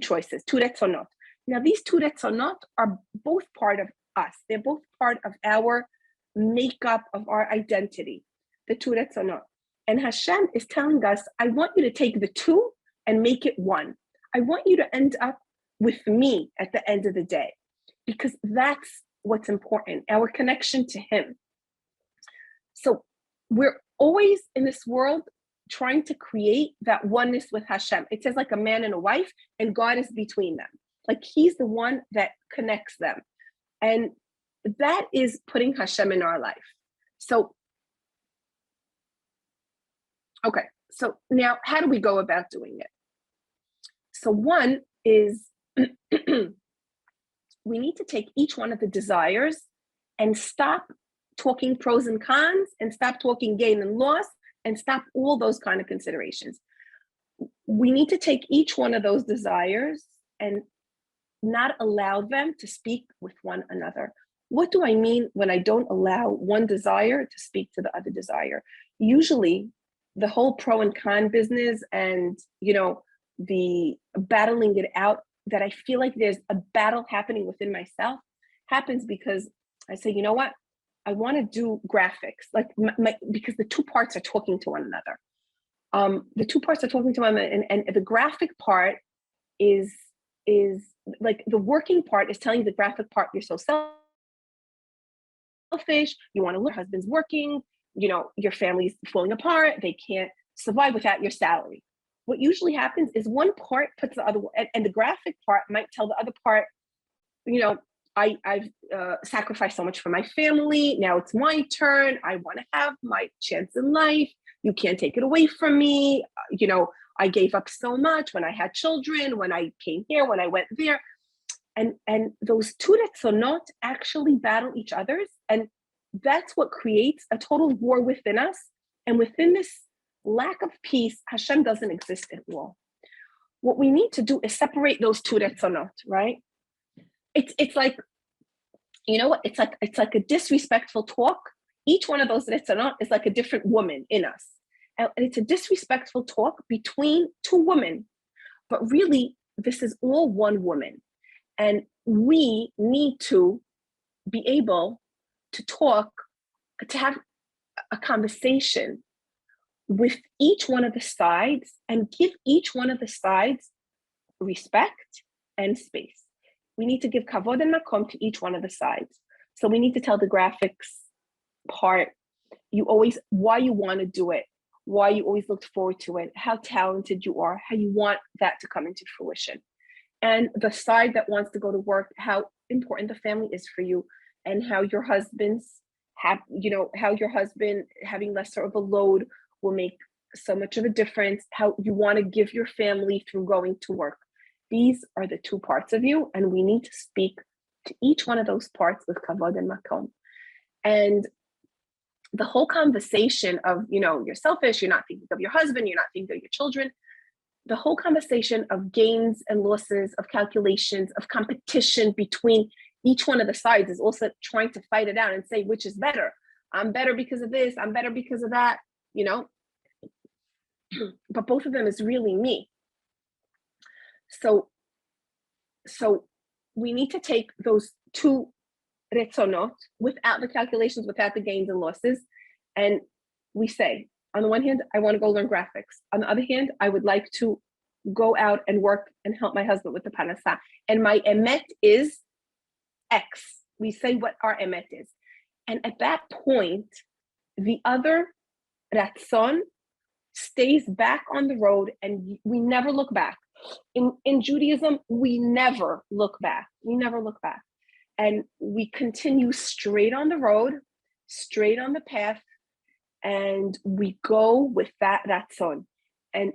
S1: choices, two retzonot. Now, these two retzonot are both part of us. They're both part of our makeup, of our identity, the two retzonot. And Hashem is telling us, I want you to take the two and make it one. I want you to end up with me at the end of the day, because that's what's important, our connection to him. So we're always in this world trying to create that oneness with Hashem. It says like a man and a wife, and God is between them. Like he's the one that connects them. And that is putting Hashem in our life. So, okay, so now how do we go about doing it? So one is we need to take each one of the desires and stop talking pros and cons and stop talking gain and loss and stop all those kind of considerations. We need to take each one of those desires and not allow them to speak with one another. What do I mean when I don't allow one desire to speak to the other desire? Usually the whole pro and con business and, the battling it out, that I feel like there's a battle happening within myself, happens because I say, you know what? I want to do graphics, like because the two parts are talking to one another. The two parts are talking to one another, and the graphic part is like the working part is telling the graphic part, you're so selfish, you want to look, your husband's working, your family's falling apart, they can't survive without your salary. What usually happens is one part puts the other one, and the graphic part might tell the other part, I've sacrificed so much for my family. Now it's my turn. I want to have my chance in life. You can't take it away from me. I gave up so much when I had children, when I came here, when I went there. And those two retzonot actually battle each other's. And that's what creates a total war within us. And within this lack of peace, Hashem doesn't exist at all. What we need to do is separate those two retzonot, right? It's like, it's like a disrespectful talk. Each one of those retzonot is like a different woman in us. And it's a disrespectful talk between two women. But really, this is all one woman. And we need to be able to talk, to have a conversation with each one of the sides and give each one of the sides respect and space. We need to give kavod and makom to each one of the sides. So we need to tell the graphics part, why you want to do it, why you always looked forward to it, how talented you are, how you want that to come into fruition. And the side that wants to go to work, how important the family is for you, and how your husband having lesser of a load will make so much of a difference, how you want to give your family through going to work. These are the two parts of you, and we need to speak to each one of those parts with kavod and makom. And the whole conversation of, you're selfish, you're not thinking of your husband, you're not thinking of your children, the whole conversation of gains and losses, of calculations, of competition between each one of the sides is also trying to fight it out and say, which is better? I'm better because of this, I'm better because of that, but both of them is really me. So we need to take those two retzonot without the calculations, without the gains and losses. And we say, on the one hand, I want to go learn graphics. On the other hand, I would like to go out and work and help my husband with the parnasa. And my emet is X. We say what our emet is. And at that point, the other ratzon stays back on the road, and we never look back. In Judaism, we never look back. We never look back. And we continue straight on the road, straight on the path, and we go with that ratzon. And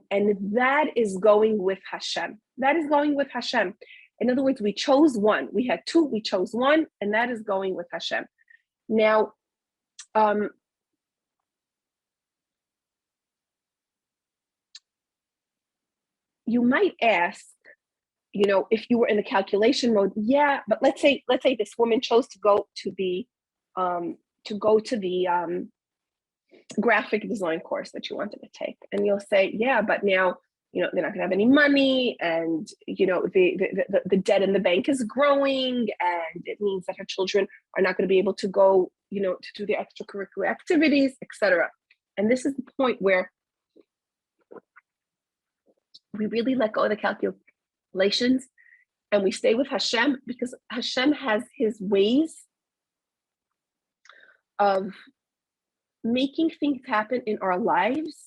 S1: that is going with Hashem. That is going with Hashem. In other words, we chose one. We had two, we chose one, and that is going with Hashem. Now, you might ask, if you were in the calculation mode, yeah, but let's say this woman chose to go to the graphic design course that you wanted to take, and you'll say, yeah, but now they're not going to have any money, and the debt in the bank is growing, and it means that her children are not going to be able to go to do their extracurricular activities, etc. And this is the point where we really let go of the calculations and we stay with Hashem, because Hashem has his ways of making things happen in our lives.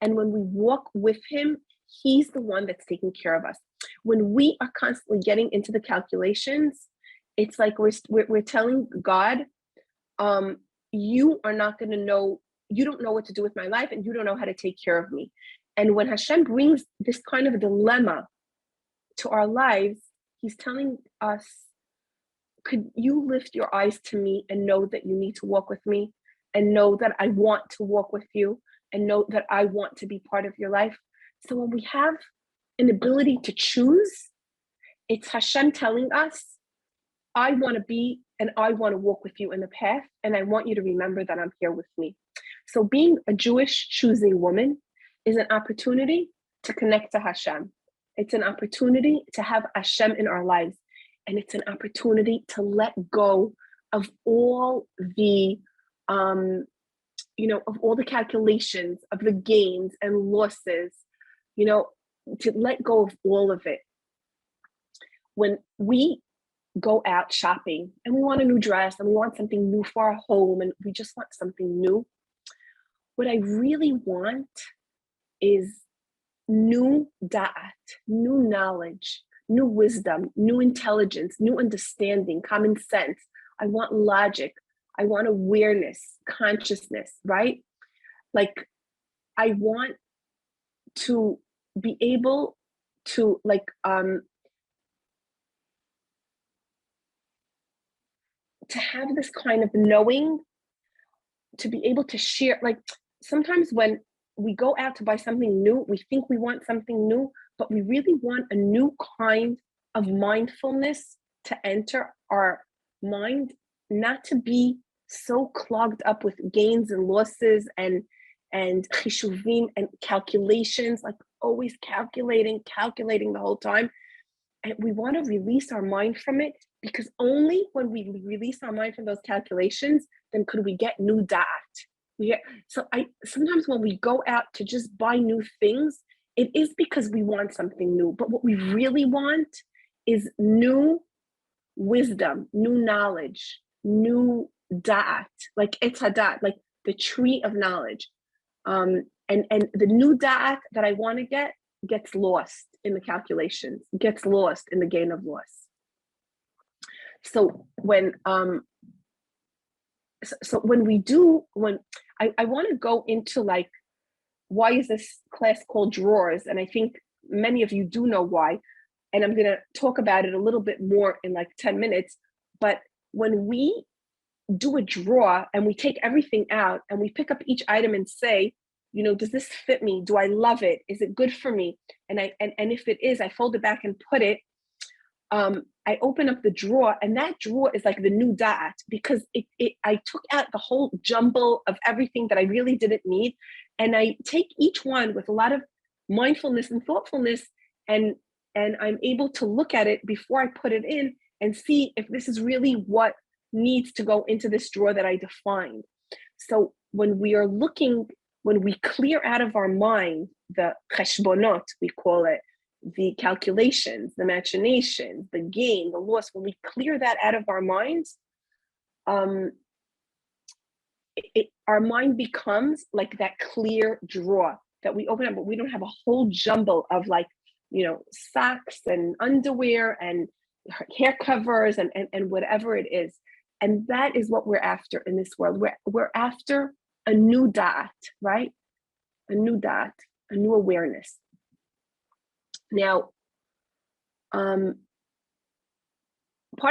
S1: And when we walk with him, he's the one that's taking care of us. When we are constantly getting into the calculations, it's like we're telling God, you are not going to know, you don't know what to do with my life, and you don't know how to take care of me. And when Hashem brings this kind of dilemma to our lives, he's telling us, could you lift your eyes to me and know that you need to walk with me, and know that I want to walk with you, and know that I want to be part of your life? So when we have an ability to choose, it's Hashem telling us, I want to be and I want to walk with you in the path, and I want you to remember that I'm here with me. So being a Jewish choosing woman is an opportunity to connect to Hashem. It's an opportunity to have Hashem in our lives. And it's an opportunity to let go of all the, of all the calculations, of the gains and losses, to let go of all of it. When we go out shopping and we want a new dress and we want something new for our home and we just want something new, what I really want is new da'at, new knowledge, new wisdom, new intelligence, new understanding, common sense. I want logic. I want awareness, consciousness, right? Like, I want to be able to to have this kind of knowing, to be able to share. Like, sometimes when we go out to buy something new, we think we want something new, but we really want a new kind of mindfulness to enter our mind, not to be so clogged up with gains and losses and chishuvim and calculations, like always calculating the whole time. And we want to release our mind from it, because only when we release our mind from those calculations, then could we get new da'at. So I sometimes when we go out to just buy new things, it is because we want something new. But what we really want is new wisdom, new knowledge, new da'at, like etz hadat, like the tree of knowledge. And the new da'at that I want to get gets lost in the calculations, gets lost in the gain of loss. So when I want to go into like, why is this class called drawers? And I think many of you do know why. And I'm going to talk about it a little bit more in like 10 minutes. But when we do a drawer and we take everything out and we pick up each item and say, you know, does this fit me? Do I love it? Is it good for me? And if it is, I fold it back and put it. I open up the drawer, and that drawer is like the new da'at, because I took out the whole jumble of everything that I really didn't need, and I take each one with a lot of mindfulness and thoughtfulness, and I'm able to look at it before I put it in and see if this is really what needs to go into this drawer that I defined. So when we clear out of our mind the cheshbonot, we call it, the calculations, the machinations, the gain, the loss, when we clear that out of our minds, our mind becomes like that clear drawer that we open up, but we don't have a whole jumble of like, you know, socks and underwear and hair covers and whatever it is. And that is what we're after in this world. We're after a new da'at, right? A new da'at, a new awareness. Now, part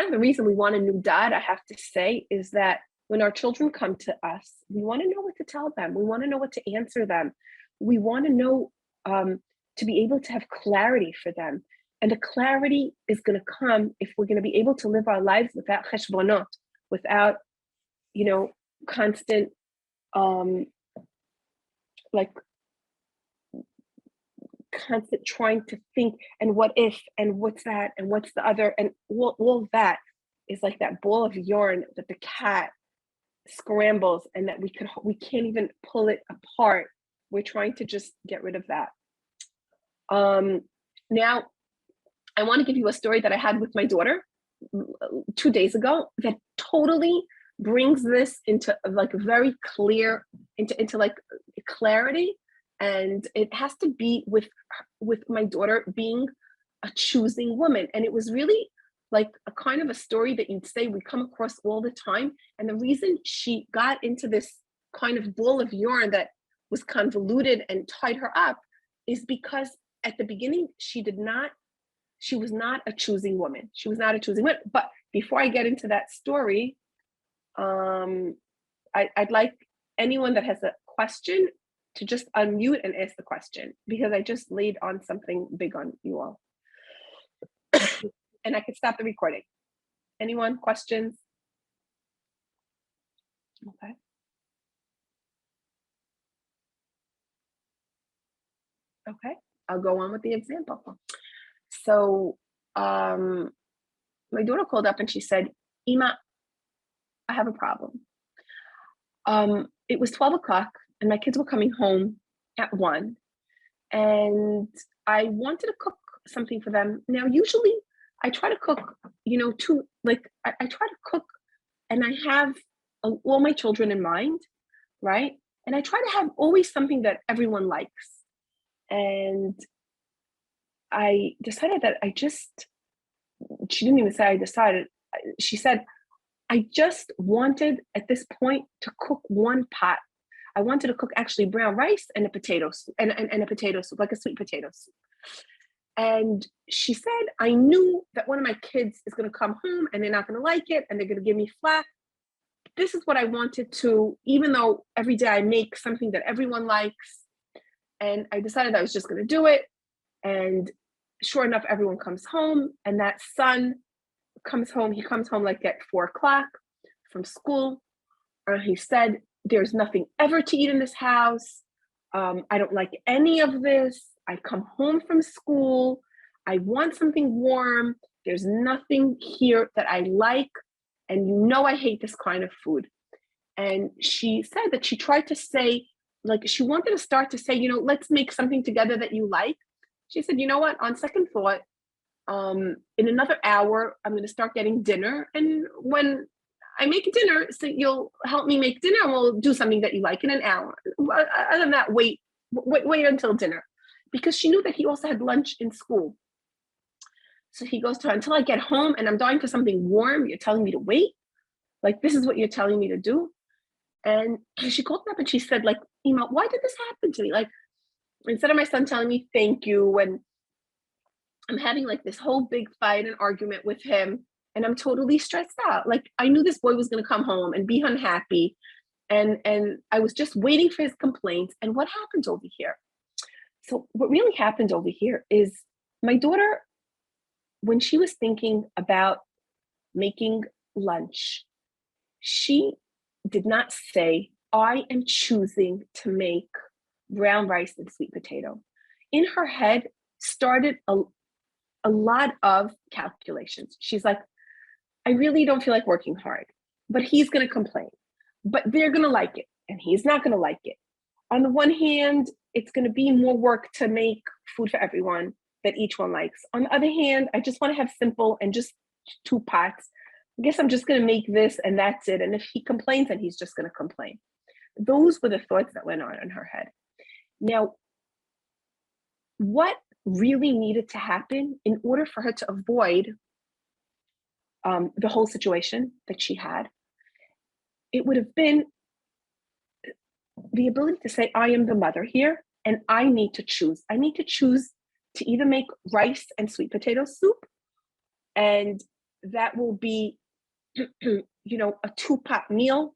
S1: of the reason we want a new da'at, I have to say, is that when our children come to us, we want to know what to tell them. We want to know what to answer them. We want to know, to be able to have clarity for them. And the clarity is going to come if we're going to be able to live our lives without cheshbonot, without, you know, constant, constant trying to think, and what if, and what's that, and what's the other, and all that is like that ball of yarn that the cat scrambles, and that we can't even pull it apart. We're trying to just get rid of that. Now, I want to give you a story that I had with my daughter 2 days ago that totally brings this into like very clear, into like clarity. And it has to be with my daughter being a choosing woman. And it was really like a kind of a story that you'd say we come across all the time. And the reason she got into this kind of ball of yarn that was convoluted and tied her up is because at the beginning, she was not a choosing woman. She was not a choosing woman. But before I get into that story, I'd like anyone that has a question to just unmute and ask the question, because I just laid on something big on you all. And I could stop the recording. Anyone, questions? Okay. Okay, I'll go on with the example. So my daughter called up and she said, Ima, I have a problem. It was 12 o'clock and my kids were coming home at 1, and I wanted to cook something for them. Now, usually I try to cook, you know, I try to cook and I have all my children in mind, right? And I try to have always something that everyone likes. And I decided that she didn't even say I decided, she said, I just wanted at this point to cook one pot. I wanted to cook actually brown rice and a potato soup, and a potato soup, like a sweet potato soup. And she said, I knew that one of my kids is going to come home and they're not going to like it and they're going to give me flack. This is what I wanted to, even though every day I make something that everyone likes. And I decided I was just going to do it. And sure enough, everyone comes home, and that son comes home. He comes home like at 4 o'clock from school. He said, there's nothing ever to eat in this house. I don't like any of this. I come home from school. I want something warm. There's nothing here that I like. And you know I hate this kind of food. And she said that she tried to say, like, she wanted to start to say, let's make something together that you like. She said, you know what, on second thought, in another hour, I'm going to start getting dinner. And when I make dinner, so you'll help me make dinner and we'll do something that you like in an hour. Other than that, wait until dinner. Because she knew that he also had lunch in school. So he goes to her, until I get home and I'm dying for something warm, you're telling me to wait? Like, this is what you're telling me to do? And she called me up and she said, like, Ima, why did this happen to me? Like, instead of my son telling me thank you, and I'm having like this whole big fight and argument with him, and I'm totally stressed out. Like, I knew this boy was going to come home and be unhappy. And I was just waiting for his complaints. And what happened over here? So what really happened over here is my daughter, when she was thinking about making lunch, she did not say, I am choosing to make brown rice and sweet potato. In her head started a lot of calculations. She's like, I really don't feel like working hard, but he's going to complain, but they're going to like it and he's not going to like it. On the one hand, it's going to be more work to make food for everyone that each one likes. On the other hand, I just want to have simple and just 2 pots. I guess I'm just going to make this and that's it. And if he complains, then he's just going to complain. Those were the thoughts that went on in her head. Now, what really needed to happen in order for her to avoid the whole situation that she had, it would have been the ability to say, I am the mother here, and I need to choose. I need to choose to either make rice and sweet potato soup, and that will be, a 2-pot meal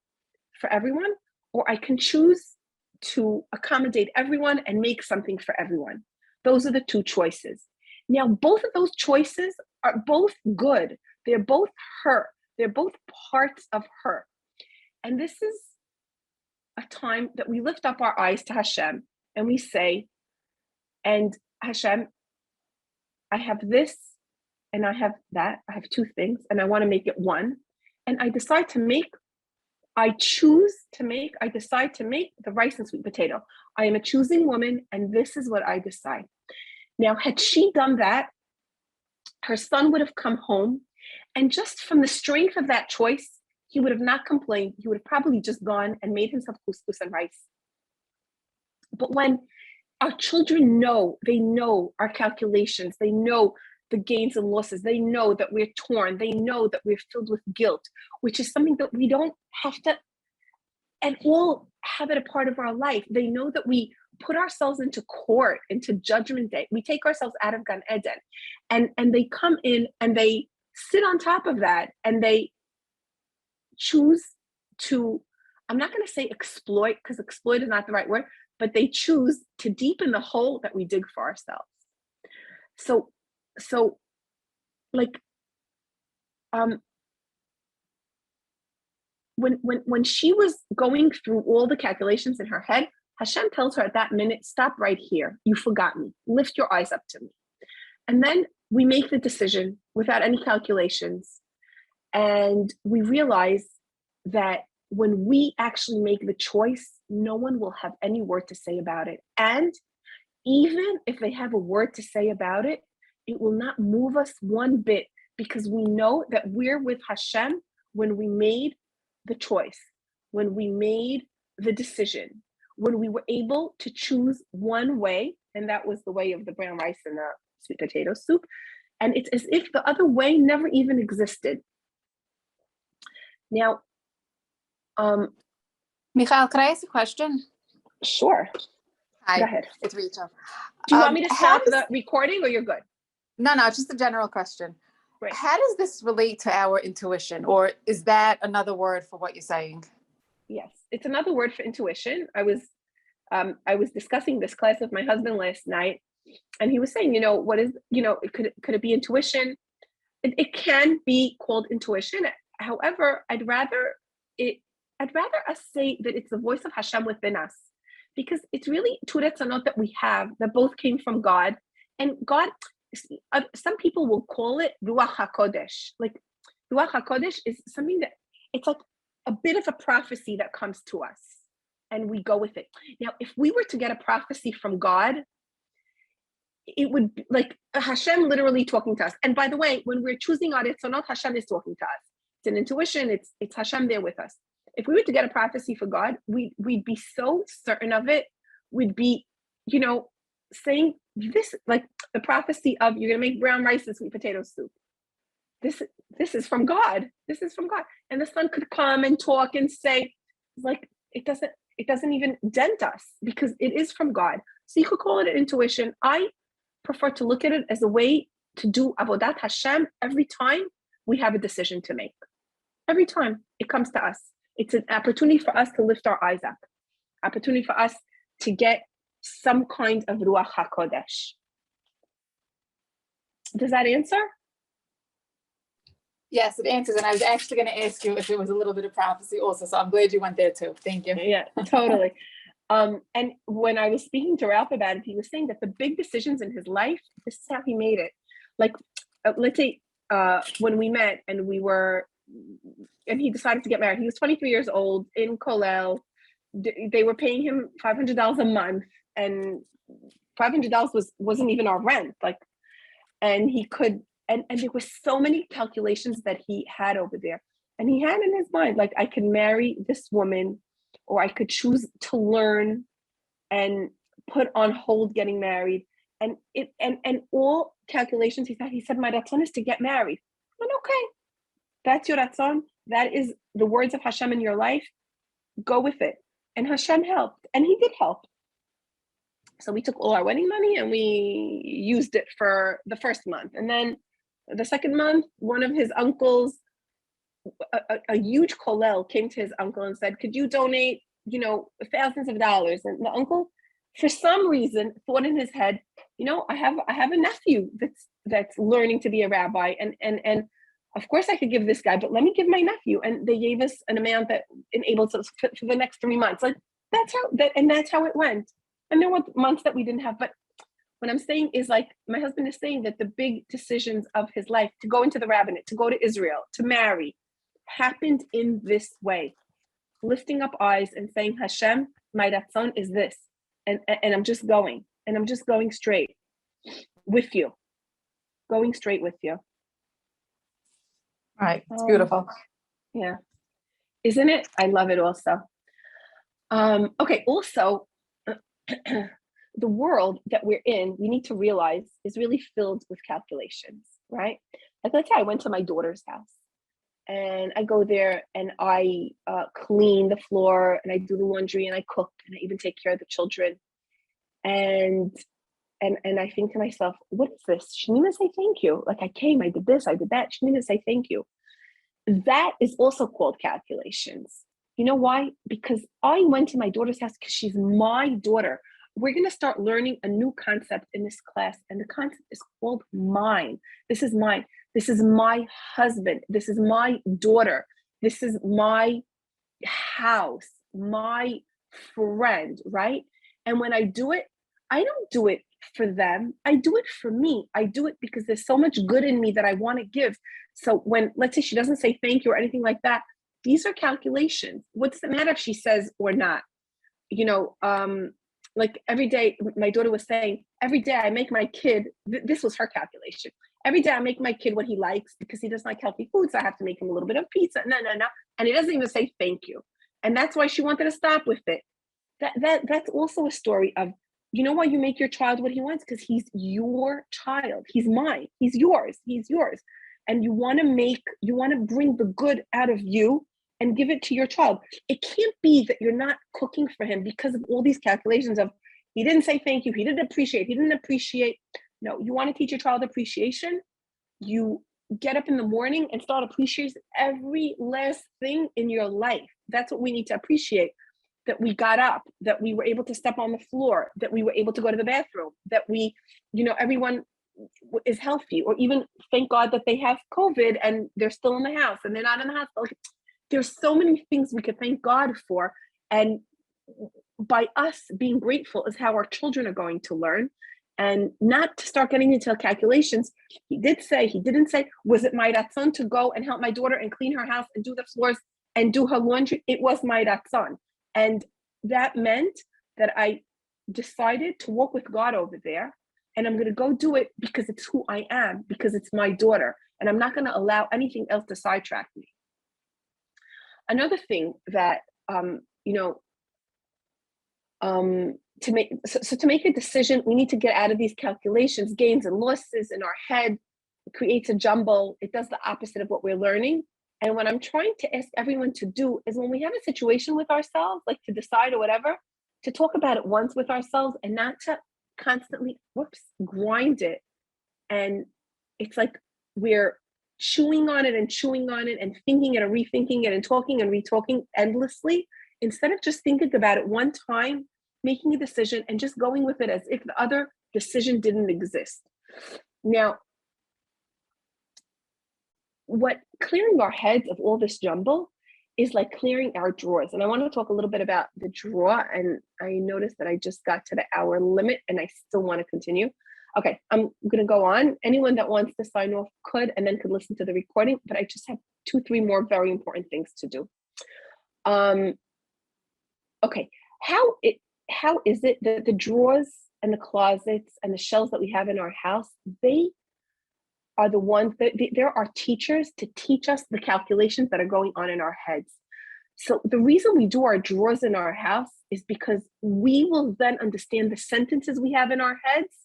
S1: for everyone, or I can choose to accommodate everyone and make something for everyone. Those are the 2 choices. Now, both of those choices are both good. They're both her. They're both parts of her. And this is a time that we lift up our eyes to Hashem and we say, and Hashem, I have this and I have that. I have 2 things and I want to make it one. And I decide to make the rice and sweet potato. I am a choosing woman and this is what I decide. Now, had she done that, her son would have come home, and just from the strength of that choice, he would have not complained. He would have probably just gone and made himself couscous and rice. But when our children they know our calculations, they know the gains and losses, they know that we're torn, they know that we're filled with guilt, which is something that we don't have to at all have it a part of our life. They know that we put ourselves into court, into judgment day. We take ourselves out of Gan Eden, and they come in and they sit on top of that and they choose to, I'm not going to say exploit, because exploit is not the right word, but they choose to deepen the hole that we dig for ourselves. So like, when she was going through all the calculations in her head, Hashem tells her at that minute, stop right here. You forgot me. Lift your eyes up to me. And then we make the decision without any calculations. And we realize that when we actually make the choice, no one will have any word to say about it. And even if they have a word to say about it, it will not move us one bit, because we know that we're with Hashem when we made the choice, when we made the decision, when we were able to choose one way, and that was the way of the brown rice and the sweet potato soup. And it's as if the other way never even existed. Now,
S3: Michal, can I ask a question?
S1: Sure.
S3: Hi,
S1: go ahead.
S3: it's Rachel.
S1: Do you want me to stop the recording, or you're good?
S3: No, it's just a general question.
S1: Right.
S3: How does this relate to our intuition, or is that another word for what you're saying?
S1: Yes, it's another word for intuition. I was discussing this class with my husband last night, and he was saying, what is, could it be intuition? It can be called intuition. However, I'd rather us say that it's the voice of Hashem within us, because it's really two retzonot that we have that both came from God. And God, some people will call it Ruach HaKodesh. Like Ruach HaKodesh is something that it's like a bit of a prophecy that comes to us and we go with it. Now, if we were to get a prophecy from God, it would be like Hashem literally talking to us. And by the way, when we're choosing our Ritzonot, Hashem is talking to us. It's an intuition, it's Hashem there with us. If we were to get a prophecy for God, we'd be so certain of it. We'd be, saying this, like the prophecy of you're gonna make brown rice and sweet potato soup. This is from God. This is from God. And the son could come and talk and say, like, it doesn't even dent us because it is from God. So you could call it an intuition. I prefer to look at it as a way to do Avodat Hashem every time we have a decision to make. Every time it comes to us. It's an opportunity for us to lift our eyes up. Opportunity for us to get some kind of Ruach HaKodesh. Does that answer?
S3: Yes, it answers. And I was actually going to ask you if it was a little bit of prophecy also. So I'm glad you went there too. Thank you.
S1: Yeah, totally. And when I was speaking to Ralph about it, he was saying that the big decisions in his life, this is how he made it. Like, let's say when we met and he decided to get married. He was 23 years old in Kollel. They were paying him $500 a month, and $500 wasn't even our rent. And he could, and there were so many calculations that he had over there. And he had in his mind, like, I could marry this woman, or I could choose to learn and put on hold getting married. And all calculations he said, my ratzon is to get married. And okay, that's your ratzon. That is the words of Hashem in your life. Go with it. And Hashem helped. And he did help. So we took all our wedding money and we used it for the first month. And then the second month, one of his uncles, a huge kollel, came to his uncle and said, could you donate, thousands of dollars? And the uncle, for some reason, thought in his head, I have a nephew that's learning to be a rabbi. And of course I could give this guy, but let me give my nephew. And they gave us an amount that enabled us for the next 3 months. Like that's how it went. And there were months that we didn't have, but what I'm saying is, like, my husband is saying that the big decisions of his life, to go into the rabbinate, to go to Israel, to marry, happened in this way, lifting up eyes and saying, Hashem, my ratzon is this. And I'm just going, and I'm just going straight with you, going straight with you.
S3: Right. It's beautiful.
S1: Yeah. Isn't it? I love it also. Okay. Also, the world that we're in, we need to realize, is really filled with calculations, right? Like, let's say I went to my daughter's house and I go there and I clean the floor and I do the laundry and I cook and I even take care of the children. And I think to myself, what is this? She didn't even say thank you. Like, I came, I did this, I did that. She didn't even say thank you. That is also called calculations. You know why? Because I went to my daughter's house because she's my daughter. We're going to start learning a new concept in this class. And the concept is called mine. This is mine. This is my husband. This is my daughter. This is my house, my friend, right? And when I do it, I don't do it for them. I do it for me. I do it because there's so much good in me that I want to give. So when, let's say she doesn't say thank you or anything like that, these are calculations. What does it matter if she says or not? Like every day, my daughter was saying, every day I make my kid, this was her calculation. Every day I make my kid what he likes because he doesn't like healthy food. So I have to make him a little bit of pizza. No. And he doesn't even say thank you. And that's why she wanted to stop with it. That's also a story of, you know why you make your child what he wants? Because he's your child. He's mine. He's yours. And you want to bring the good out of you and give it to your child. It can't be that you're not cooking for him because of all these calculations of, he didn't say thank you, he didn't appreciate. No, you want to teach your child appreciation? You get up in the morning and start appreciating every last thing in your life. That's what we need to appreciate. That we got up, that we were able to step on the floor, that we were able to go to the bathroom, that we, everyone is healthy, or even thank God that they have COVID and they're still in the house and they're not in the hospital. There's so many things we could thank God for. And by us being grateful is how our children are going to learn. and not to start getting into calculations. He did say, he didn't say, was it my ratzon to go and help my daughter and clean her house and do the floors and do her laundry? It was my ratzon. And that meant that I decided to walk with God over there, and I'm going to go do it because it's who I am, because it's my daughter, and I'm not going to allow anything else to sidetrack me. Another thing that, to make a decision, we need to get out of these calculations, gains and losses in our head. It creates a jumble. It does the opposite of what we're learning. And what I'm trying to ask everyone to do is, when we have a situation with ourselves, like to decide or whatever, to talk about it once with ourselves and not to constantly, grind it. And it's like we're chewing on it and thinking it and rethinking it and talking and retalking endlessly, instead of just thinking about it one time, making a decision and just going with it as if the other decision didn't exist. Now, what clearing our heads of all this jumble is like clearing our drawers. And I want to talk a little bit about the drawer. And I noticed that I just got to the hour limit and I still want to continue. Okay, I'm going to go on. Anyone that wants to sign off could, and then could listen to the recording, but I just have 2-3 more very important things to do. Okay, how is it that the drawers and the closets and the shelves that we have in our house, they are the ones that there are teachers to teach us the calculations that are going on in our heads. So the reason we do our drawers in our house is because we will then understand the sentences we have in our heads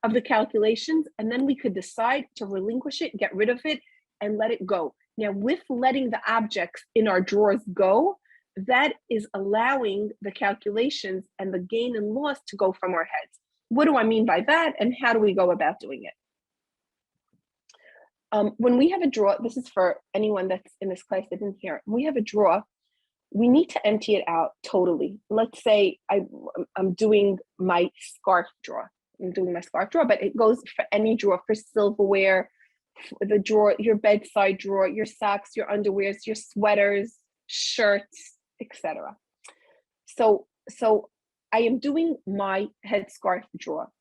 S1: of the calculations, and then we could decide to relinquish it, get rid of it, and let it go. Now, with letting the objects in our drawers go, that is allowing the calculations and the gain and loss to go from our heads. What do I mean by that, and how do we go about doing it? When we have a drawer, this is for anyone that's in this class that didn't hear it. When we have a drawer, we need to empty it out totally. Let's say I'm doing my scarf drawer. But it goes for any drawer, for silverware, the drawer, your bedside drawer, your socks, your underwears, your sweaters, shirts, etc. So I am doing my headscarf drawer.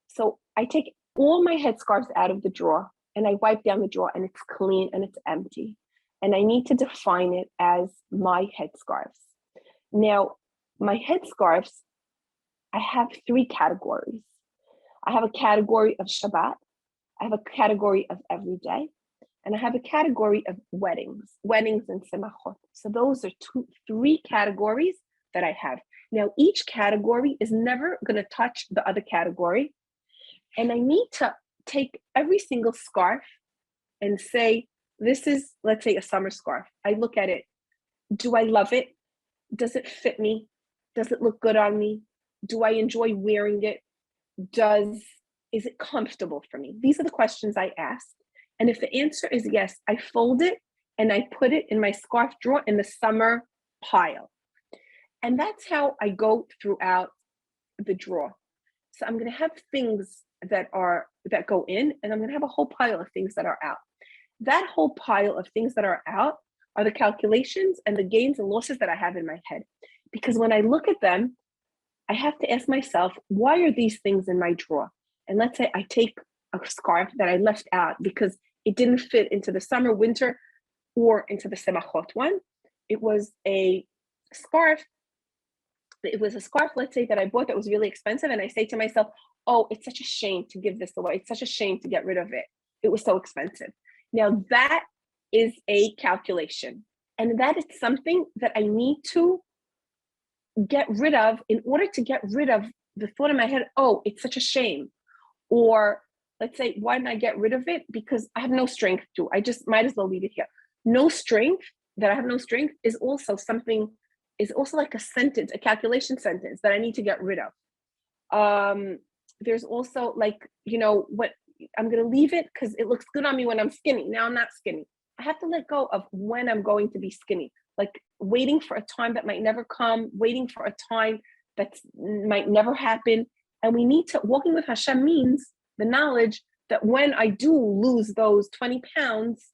S1: So I take all my headscarves out of the drawer and I wipe down the drawer, and it's clean and it's empty. And I need to define it as my headscarves. Now, my headscarves, I have 3 categories. I have a category of Shabbat, I have a category of everyday, and I have a category of weddings and semachot. So those are 3 categories that I have. Now, each category is never going to touch the other category. And I need to take every single scarf and say, this is, let's say, a summer scarf. I look at it. Do I love it? Does it fit me? Does it look good on me? Do I enjoy wearing it? Is it comfortable for me? These are the questions I ask. And if the answer is yes, I fold it and I put it in my scarf drawer in the summer pile. And that's how I go throughout the drawer. So I'm going to have things that go in, and I'm going to have a whole pile of things that are out. That whole pile of things that are out are the calculations and the gains and losses that I have in my head. Because when I look at them, I have to ask myself, why are these things in my drawer? And let's say I take a scarf that I left out because it didn't fit into the summer, winter, or into the semachot one. It was a scarf, let's say, that I bought that was really expensive. And I say to myself, oh, it's such a shame to give this away. It's such a shame to get rid of it. It was so expensive. Now that is a calculation. And that is something that I need to get rid of in order to get rid of the thought in my head, oh, it's such a shame. Or let's say, why didn't I get rid of it? Because I have no strength to. I just might as well leave it here. No strength, that I have no strength, is also like a sentence, a calculation sentence that I need to get rid of. There's also like, what I'm going to leave it because it looks good on me when I'm skinny. Now I'm not skinny. I have to let go of when I'm going to be skinny, like waiting for a time that might never come, waiting for a time that might never happen. And we need to, walking with Hashem means the knowledge that when I do lose those 20 pounds,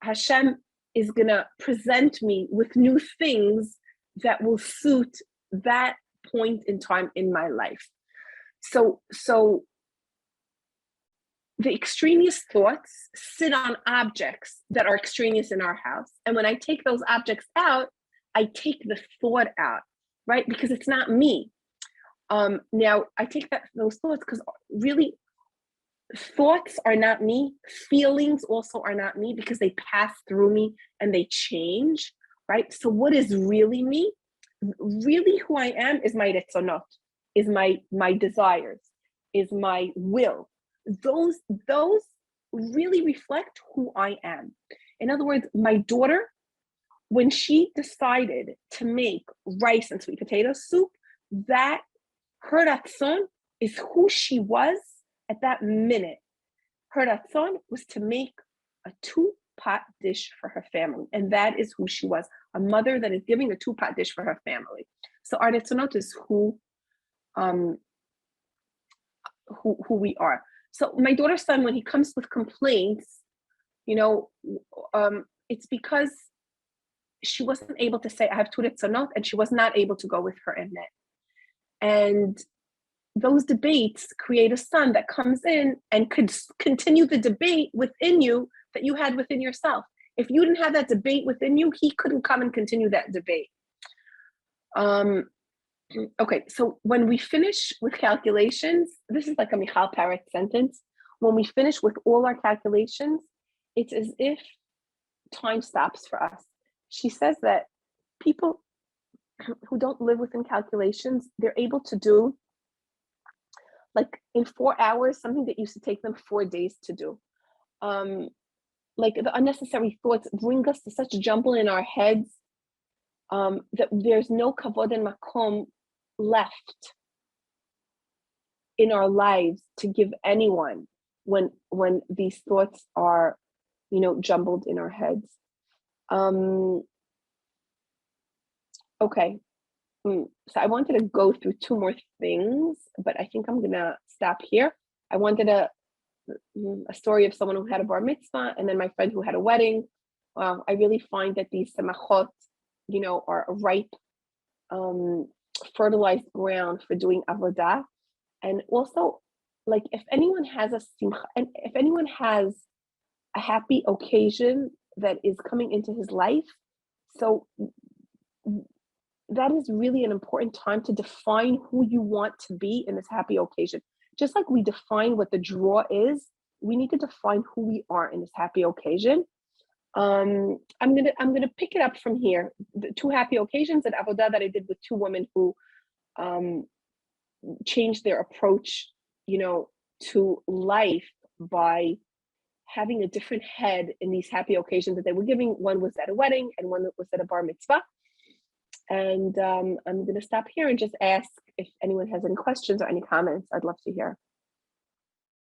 S1: Hashem is going to present me with new things that will suit that point in time in my life. So the extraneous thoughts sit on objects that are extraneous in our house. And when I take those objects out, I take the thought out, right? Because it's not me. Now I take those thoughts because really thoughts are not me. Feelings also are not me because they pass through me and they change, right? So what is really me? Really who I am is my retzonot, is my desires, is my will. Those really reflect who I am. In other words, my daughter, when she decided to make rice and sweet potato soup, that her ratzon is who she was at that minute. Her ratzon was to make a 2-pot dish for her family, and that is who she was, a mother that is giving a 2-pot dish for her family. So our ratzonot is who we are. So my daughter's son, when he comes with complaints, it's because she wasn't able to say, I have 2 ratzonot, and she was not able to go with her emet. And those debates create a son that comes in and could continue the debate within you that you had within yourself. If you didn't have that debate within you, he couldn't come and continue that debate. Okay, so when we finish with calculations, this is like a Michal Parrot sentence. When we finish with all our calculations, it's as if time stops for us. She says that people who don't live within calculations, they're able to do, like in 4 hours, something that used to take them 4 days to do. Like the unnecessary thoughts bring us to such jumble in our heads that there's no kavod and makom left in our lives to give anyone when these thoughts are, jumbled in our heads. Okay. So I wanted to go through 2 more things, but I think I'm gonna stop here. I wanted a story of someone who had a bar mitzvah, and then my friend who had a wedding. I really find that these semachot, are a ripe, fertilized ground for doing avodah. And also, like, if anyone has a simcha, and if anyone has a happy occasion that is coming into his life, so that is really an important time to define who you want to be in this happy occasion. Just like we define what the draw is, we need to define who we are in this happy occasion. I'm gonna pick it up from here. The 2 happy occasions at avodah that I did with 2 women who changed their approach, to life by having a different head in these happy occasions that they were giving. One was at a wedding and one was at a bar mitzvah. And I'm going to stop here and just ask if anyone has any questions or any comments. I'd love to hear.